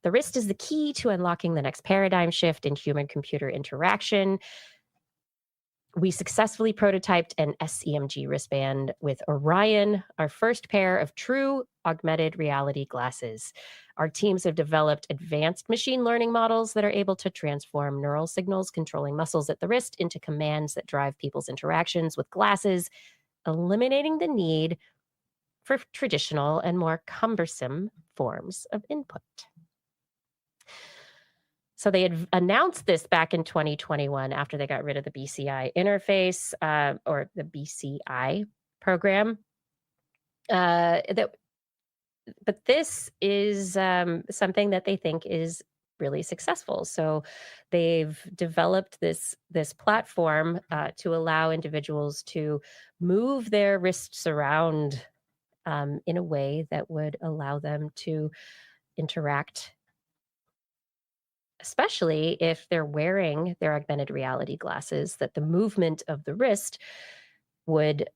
the wrist is the key to unlocking the next paradigm shift in human-computer interaction. We successfully prototyped an SEMG wristband with Orion, our first pair of true augmented reality glasses. Our teams have developed advanced machine learning models that are able to transform neural signals controlling muscles at the wrist into commands that drive people's interactions with glasses, eliminating the need for traditional and more cumbersome forms of input. So they had announced this back in 2021 after they got rid of the BCI interface or the BCI program. But this is something that they think is really successful. So they've developed this platform to allow individuals to move their wrists around in a way that would allow them to interact, especially if they're wearing their augmented reality glasses, that the movement of the wrist would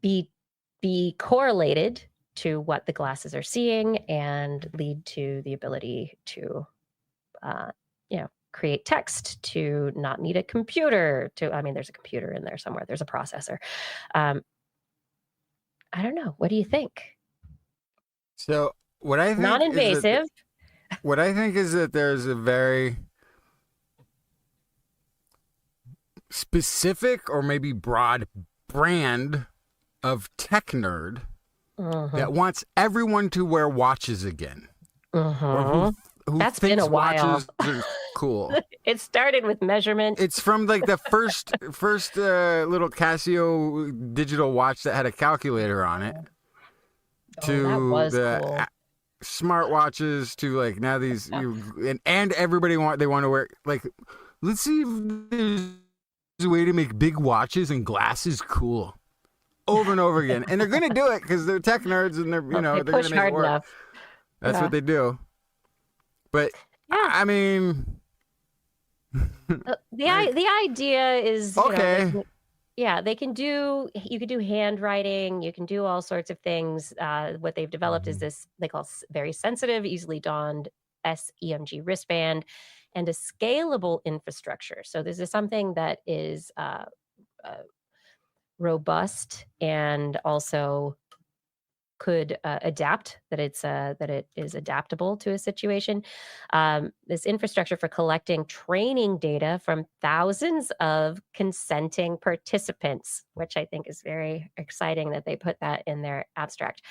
be correlated to what the glasses are seeing and lead to the ability to, create text, to not need a computer, there's a computer in there somewhere. There's a processor. I don't know. What do you think? So what I think Non-invasive. What I think is that there's a very specific or maybe broad brand of tech nerd that wants everyone to wear watches again. Or who That's thinks been a while. watches are cool. It started with measurement. It's from like the first little Casio digital watch that had a calculator on it to that was the cool. smartwatches to like now these and everybody they want to wear, like, let's see if there's a way to make big watches and glasses cool over and over again, and they're gonna do it because they're tech nerds and they're They they're push gonna make hard it work. enough. That's what they do. But I mean, the idea is okay. they can do. You can do handwriting. You can do all sorts of things. What they've developed is this they call very sensitive, easily donned SEMG wristband, and a scalable infrastructure. So this is something that is robust and also could adapt. That it is adaptable to a situation. This infrastructure for collecting training data from thousands of consenting participants, which I think is very exciting that they put that in their abstract.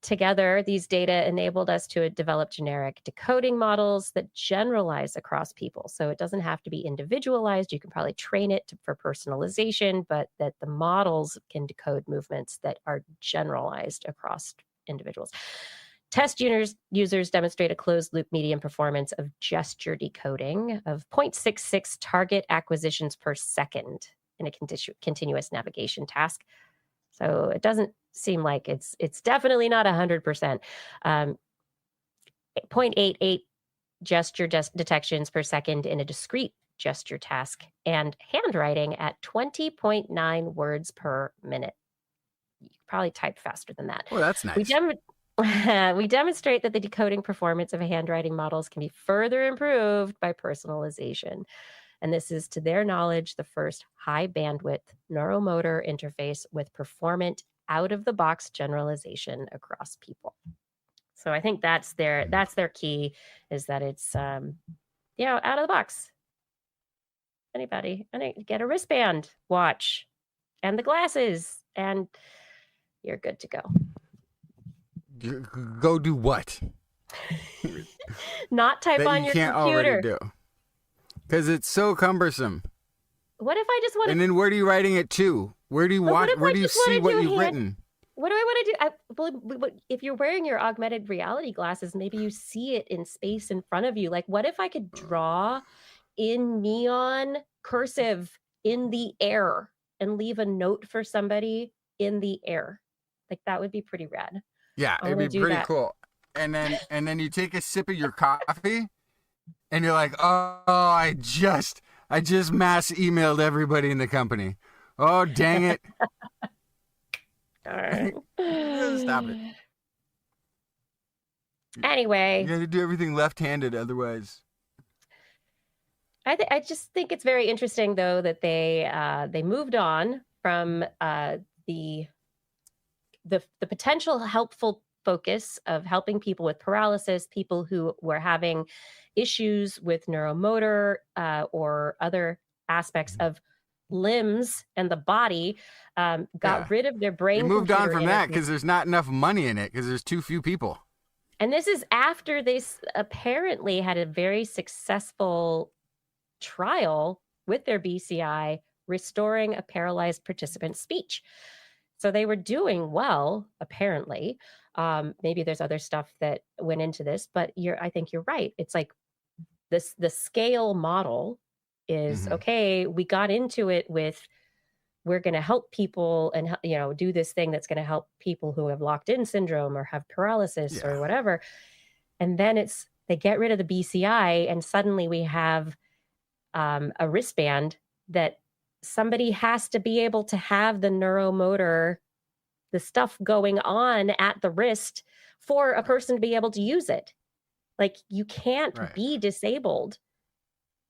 Together, these data enabled us to develop generic decoding models that generalize across people. So it doesn't have to be individualized. You can probably train it for personalization, but that the models can decode movements that are generalized across individuals. Test users demonstrate a closed-loop median performance of gesture decoding of 0.66 target acquisitions per second in a continuous navigation task. So it doesn't seem like it's definitely not 100%. 0.88 gesture detections per second in a discrete gesture task, and handwriting at 20.9 words per minute. You probably type faster than that. Well, that's nice. We demonstrate that the decoding performance of handwriting models can be further improved by personalization. And this is, to their knowledge, the first high bandwidth neuromotor interface with performant out of the box generalization across people. So I think that's their key, is that it's out of the box. Anybody get a wristband watch and the glasses and you're good to go. Go do what? Not type that on you your can't computer. already do. Because it's so cumbersome. What if I just want to? And then where are you writing it to? Where do you want? Where do you see what you've written? What do I want to do? If you're wearing your augmented reality glasses, maybe you see it in space in front of you. Like, what if I could draw in neon cursive in the air and leave a note for somebody in the air? Like, that would be pretty rad. Yeah, it'd be pretty cool. And then you take a sip of your coffee, and you're like, oh, I just mass emailed everybody in the company. Oh, dang it. All right. Stop it. Anyway. You got to do everything left-handed, otherwise. I just think it's very interesting, though, that they moved on from the potential helpful focus of helping people with paralysis, people who were having issues with neuromotor or other aspects of limbs and the body, got rid of their brain. They moved on from that because there's not enough money in it, because there's too few people. And this is after they apparently had a very successful trial with their BCI, restoring a paralyzed participant's speech. So they were doing well, apparently. Maybe there's other stuff that went into this, but I think you're right. It's like the scale model is, okay, we got into it with, we're going to help people and, do this thing that's going to help people who have locked-in syndrome or have paralysis or whatever. And then they get rid of the BCI, and suddenly we have a wristband that somebody has to be able to have the neuromotor, the stuff going on at the wrist for a person to be able to use it. Like, you can't be disabled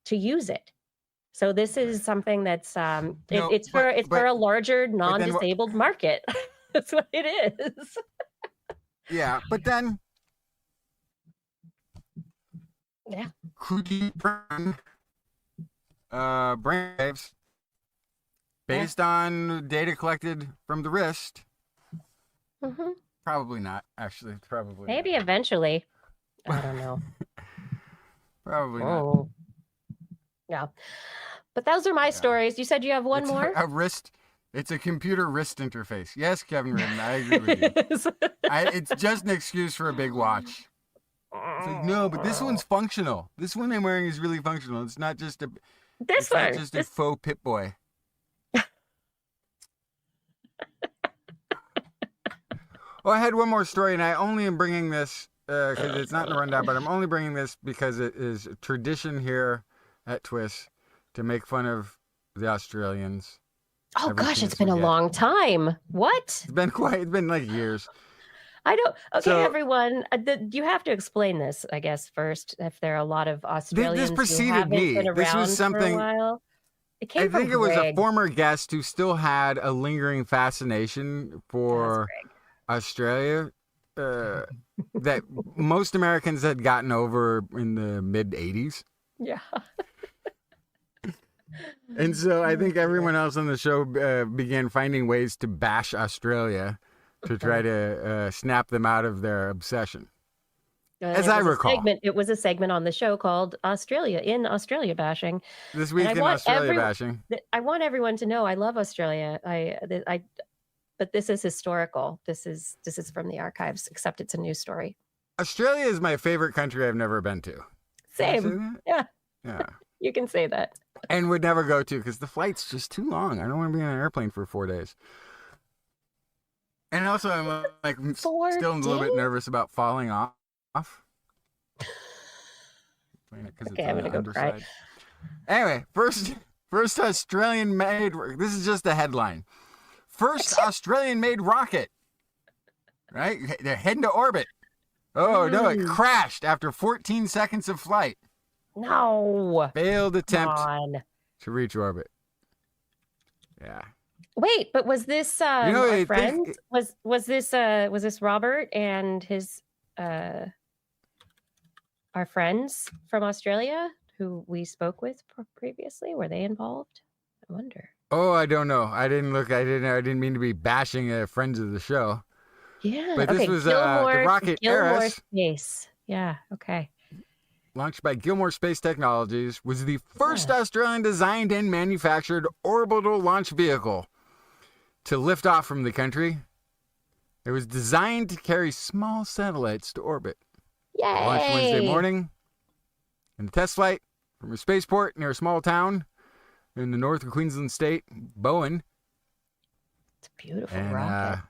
to use it. So this is something that's it's for a larger non-disabled market. That's what it is. Yeah, but then could you bring brain waves based on data collected from the wrist? Probably not, actually. Probably maybe not. Eventually. I don't know. Probably not. Yeah. But those are my stories. You said you have one more? A wrist. It's a computer wrist interface. Yes, Kevin Ridden, I agree with you. It's just an excuse for a big watch. It's like, no, but this one's functional. This one I'm wearing is really functional. It's not just a a faux Pip Boy. Well, I had one more story, and I only am bringing this because it's not in the rundown, but I'm only bringing this because it is a tradition here at TWIS to make fun of the Australians. Oh gosh, it's been a long time. What? It's been like years. I don't. Okay, so, everyone, you have to explain this, I guess, first. If there are a lot of Australians this preceded me. This was something. For a while. It came I think it was a former guest who still had a lingering fascination for Australia that most Americans had gotten over in the mid '80s. Yeah. And so I think everyone else on the show began finding ways to bash Australia to try to snap them out of their obsession. As I recall. It was a segment on the show called Australia Bashing. This week in Australia Bashing. I want everyone to know I love Australia. But this is historical. This is from the archives, except it's a news story. Australia is my favorite country I've never been to. Same. Yeah. You can say that. And would never go to because the flight's just too long. I don't want to be on an airplane for 4 days. And also, I'm like still a little bit nervous about falling off. Okay, I'm gonna go cry. Anyway, first Australian-made. This is just a headline. First Australian-made rocket. right? They're heading to orbit. Oh, no, it crashed after 14 seconds of flight. No. Failed attempt Come on. to reach orbit. Yeah. Wait, but was this You know, our friend? Was this Robert and his our friends from Australia who we spoke with previously? Were they involved? I wonder. Oh, I don't know. I didn't look. I didn't mean to be bashing friends of the show. Yeah. But this was the rocket Gilmore Eris, Space. Yeah. Okay. launched by Gilmore Space Technologies, was the first Australian designed and manufactured orbital launch vehicle to lift off from the country. It was designed to carry small satellites to orbit. Yay! Launched Wednesday morning in a test flight from a spaceport near a small town in the north of Queensland state, Bowen. It's a beautiful rocket.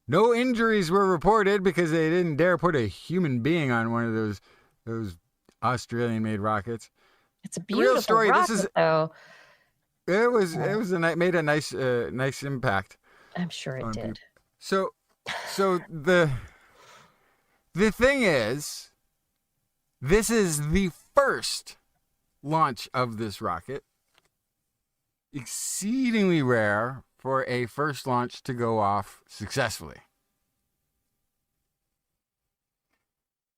No injuries were reported because they didn't dare put a human being on one of those Australian-made rockets. It's a beautiful real story. rocket, though. It was made a nice impact. I'm sure it did. People. So the thing is, this is the first launch of this rocket. Exceedingly rare for a first launch to go off successfully.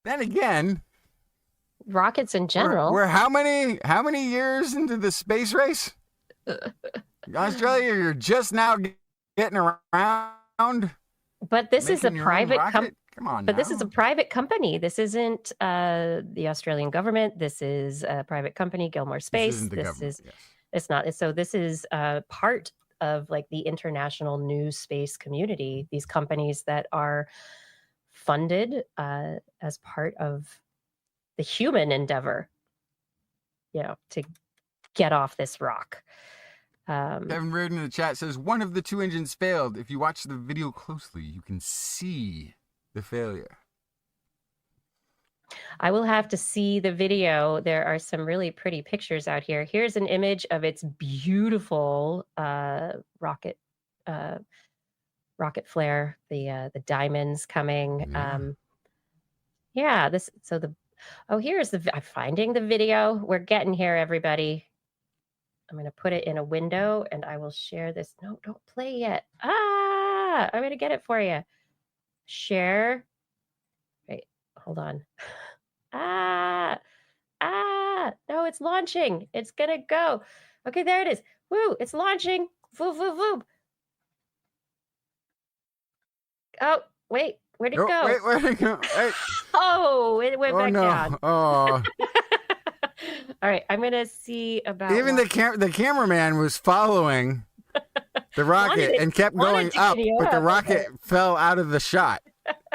Then again, rockets in general. We're how many years into the space race? Australia, you're just now getting around. But this is a private company. Come on, but this is a private company. This isn't the Australian government. This is a private company, Gilmore Space. This isn't the government. Yes. It's not. So this is part of like the international new space community. These companies that are funded as part of the human endeavor, to get off this rock. Kevin Reardon in the chat says one of the two engines failed. If you watch the video closely, you can see the failure. I will have to see the video. There are some really pretty pictures out here. Here's an image of its beautiful rocket flare. The diamonds coming. Yeah. I'm finding the video. We're getting here, everybody. I'm going to put it in a window and I will share this. No, don't play yet. I'm going to get it for you. Share. Wait, hold on. No, it's launching. It's going to go. Okay, there it is. Woo, it's launching. Voop, voop, voop. Oh, wait, where'd it go? Wait, where'd it go? Wait. Oh, it went back down. Oh. All right, I'm going to see about... Even the cameraman was following the rocket and kept going up, but the rocket fell out of the shot.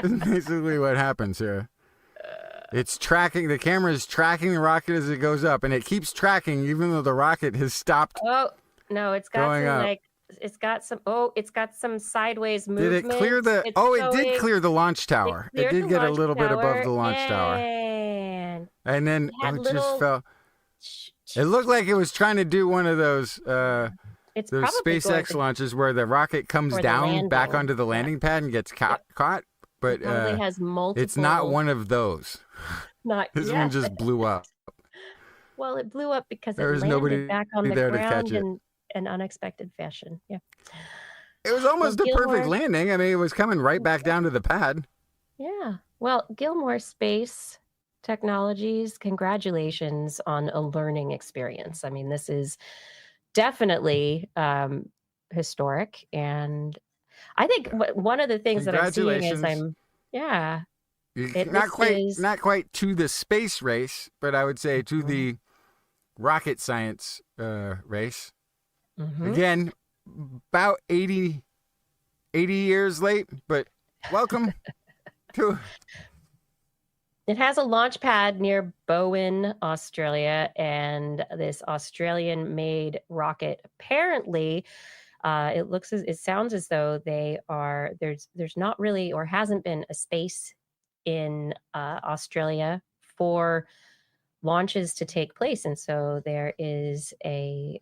That's basically what happens here. It's tracking, the camera is tracking the rocket as it goes up, and it keeps tracking even though the rocket has stopped. Oh, no, it's got some sideways movement. Did it clear it did clear the launch tower. It did get a little bit above the launch tower. And then it just fell. It looked like it was trying to do one of those SpaceX launches where the rocket comes down back onto the landing pad and gets caught. But it has multiple. It's not one of those. This one just blew up. Well, it blew up because there was landed nobody back on the there ground to catch it. in an unexpected fashion. Yeah. It was almost a perfect landing. I mean, it was coming right back down to the pad. Yeah. Well, Gilmore Space Technologies, congratulations on a learning experience. I mean, this is definitely historic, and I think one of the things that I'm seeing is not quite to the space race, but I would say to the rocket science race. Mm-hmm. Again, about 80 years late, but welcome to. It has a launch pad near Bowen, Australia, and this Australian-made rocket apparently. It sounds as though there's not really or hasn't been a space in Australia for launches to take place. And so there is a,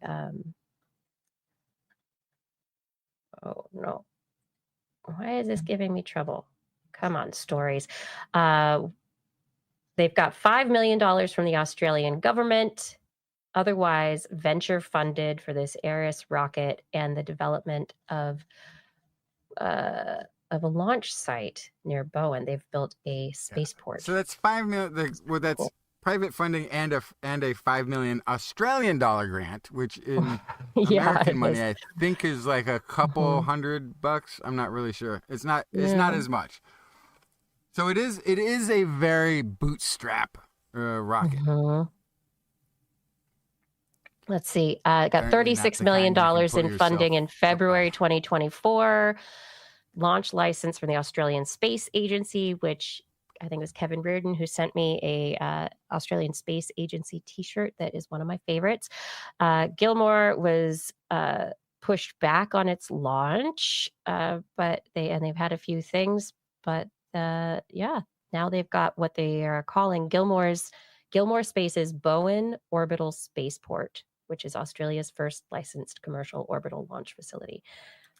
oh no, Why is this giving me trouble? Come on, stories. They've got $5 million from the Australian government. Otherwise, venture funded for this Ares rocket and the development of a launch site near Bowen. They've built a spaceport. So that's $5 million. Well, that's Cool. private funding and a $5 million Australian dollar grant, which in Yeah, American it money is. I think is like a couple $100. I'm not really sure. It's not as much. So it is a very bootstrap rocket. Let's see. Got Apparently not $36 the million kind you can pull in funding in yourself February up 2024. Launch license from the Australian Space Agency, which I think it was Kevin Reardon who sent me a Australian Space Agency T-shirt that is one of my favorites. Gilmore was pushed back on its launch, but they've had a few things, but yeah, now they've got what they are calling Gilmore Space's Bowen Orbital Spaceport, which is Australia's first licensed commercial orbital launch facility.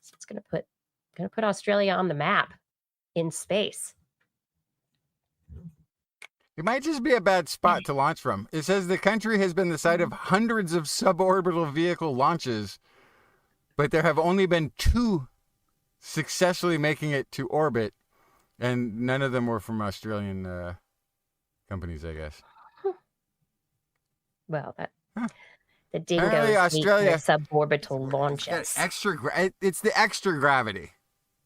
So it's going to put Australia on the map in space. It might just be a bad spot to launch from. It says the country has been the site of hundreds of suborbital vehicle launches, but there have only been 2 successfully making it to orbit, and none of them were from Australian companies, I guess. Well, the dingoes Apparently Australia hate their suborbital launches. It's the extra gravity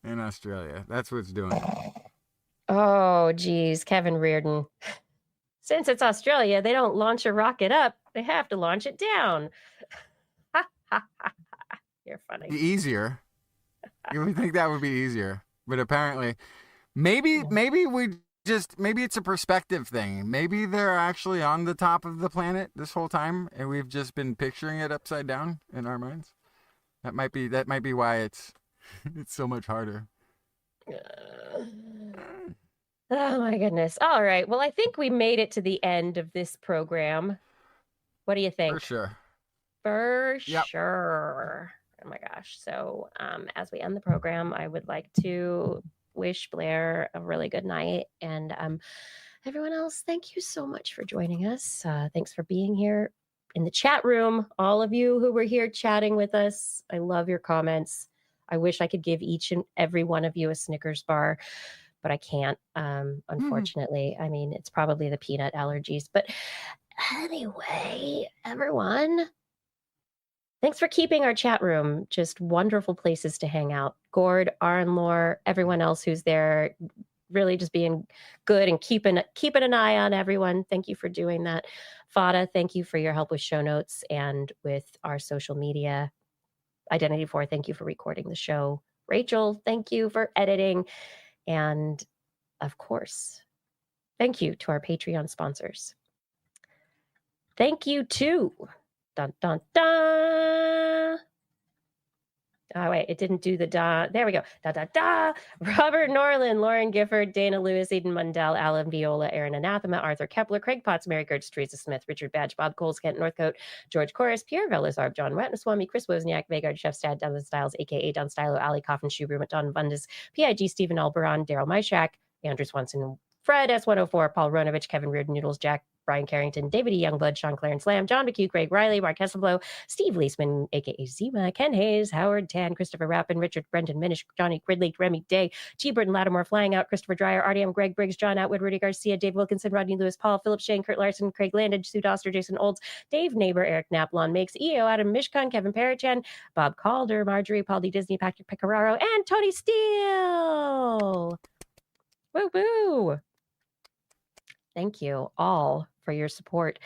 in Australia. That's what's doing it. Oh, geez, Kevin Reardon. Since it's Australia, they don't launch a rocket up. They have to launch it down. You're funny. Easier. You would think that would be easier, but apparently, maybe it's a perspective thing. Maybe they're actually on the top of the planet this whole time, and we've just been picturing it upside down in our minds. That might be why it's so much harder. Oh my goodness. All right. Well, I think we made it to the end of this program. What do you think? For sure. For Yep. sure. Oh my gosh. So as we end the program, I would like to wish Blair a really good night. And everyone else, thank you so much for joining us. Thanks for being here in the chat room. All of you who were here chatting with us. I love your comments. I wish I could give each and every one of you a Snickers bar, but I can't, unfortunately. I mean, it's probably the peanut allergies. But anyway, everyone, thanks for keeping our chat room just wonderful places to hang out. Gord, Arnlore, everyone else who's there, really just being good and keeping an eye on everyone. Thank you for doing that. Fada, thank you for your help with show notes and with our social media. Identity4, thank you for recording the show. Rachel, thank you for editing. And of course, thank you to our Patreon sponsors. Thank you to dun dun dun. Oh wait, it didn't do the da. There we go. Da da da. Robert Norland, Lauren Gifford, Dana Lewis, Eden Mundell, Alan Viola, Aaron Anathema, Arthur Kepler, Craig Potts, Mary Gertz, Teresa Smith, Richard Badge, Bob Coles, Kent Northcote, George Corris, Pierre Velazarb, John Ratnaswamy, Chris Wozniak, Vegard Chefstad, Donovan Styles, aka Don Stylo, Ali Coffin, Shuber, Don Bundes, PIG, Stephen Alberon, Daryl Myshak, Andrew Swanson, Fred S104, Paul Ronovich, Kevin Reardon, Noodles, Jack, Brian Carrington, David E. Youngblood, Sean Clarence Lamb, John McHugh, Greg Riley, Mark Hesselblow, Steve Leisman, aka Zima, Ken Hayes, Howard Tan, Christopher Rappin, Richard Brendan Minish, Johnny Gridley, Remy Day, G. Burton Lattimore, Flying Out, Christopher Dreyer, RDM, Greg Briggs, John Atwood, Rudy Garcia, Dave Wilkinson, Rodney Lewis, Paul, Philip Shane, Kurt Larson, Craig Landage, Sue Doster, Jason Olds, Dave Neighbor, Eric Naplon, Makes, EO, Adam Mishkon, Kevin Parachan, Bob Calder, Marjorie, Paul D. Disney, Patrick Pecoraro, and Tony Steele. Woo woo. Thank you all for your support.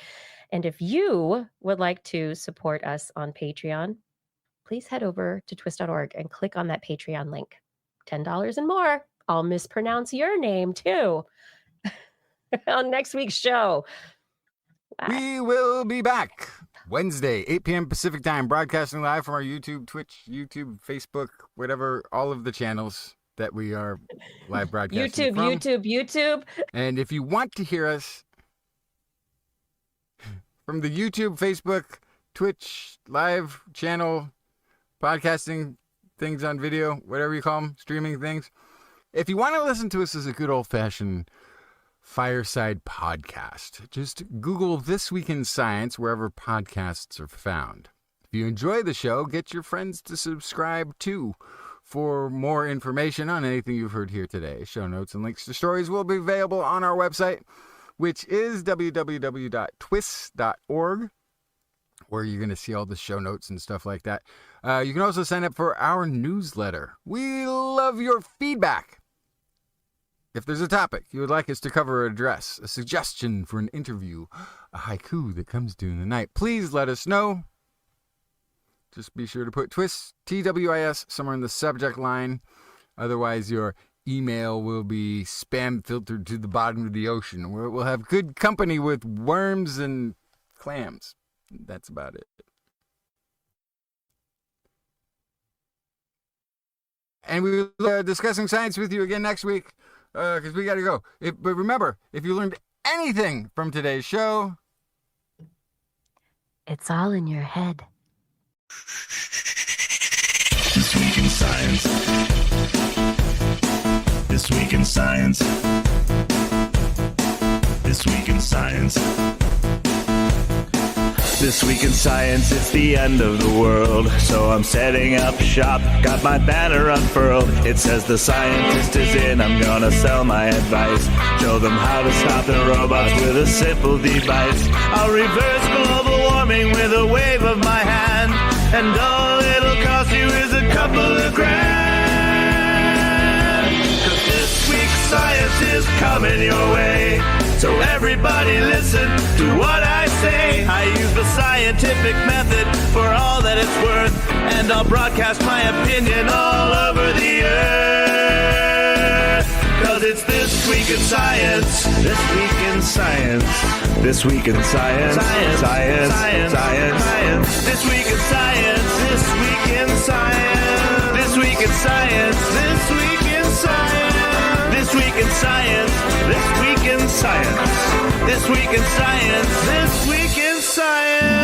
And if you would like to support us on Patreon, please head over to twist.org and click on that Patreon link. $10 and more. I'll mispronounce your name too on next week's show. We will be back Wednesday, 8 p.m. Pacific time, broadcasting live from our YouTube, Twitch, YouTube, Facebook, whatever, all of the channels that we are live broadcasting from. YouTube. And if you want to hear us from the YouTube, Facebook, Twitch, live channel, podcasting things on video, whatever you call them, streaming things. If you want to listen to us as a good old-fashioned fireside podcast, just Google This Week in Science wherever podcasts are found. If you enjoy the show, get your friends to subscribe too. For more information on anything you've heard here today, show notes and links to stories will be available on our website, which is www.TWIS.org, where you're going to see all the show notes and stuff like that. You can also sign up for our newsletter. We love your feedback. If there's a topic you would like us to cover or address, a suggestion for an interview, a haiku that comes during the night, please let us know. Just be sure to put TWIS, TWIS, somewhere in the subject line. Otherwise, your email will be spam filtered to the bottom of the ocean, where it will have good company with worms and clams. That's about it. And we will be discussing science with you again next week, because we got to go. But remember, if you learned anything from today's show, It's all in your head. This Week in Science. This Week in Science. This Week in Science. This Week in Science, it's the end of the world. So I'm setting up shop, got my banner unfurled. It says the scientist is in, I'm gonna sell my advice. Show them how to stop the robots with a simple device. I'll reverse global warming with a wave of my hand. And all it'll cost you is a couple of grand. 'Cause this week's science is coming your way. So everybody listen to what I say. I use the scientific method for all that it's worth. And I'll broadcast my opinion all over the earth. 'Cause it's This Week in Science. This Week in Science. This Week in Science. Science. Science. Science. Science. This Week in Science. This Week in Science. This Week in Science. This Week in Science. This Week in Science. This Week in Science. This Week in Science. This Week in Science.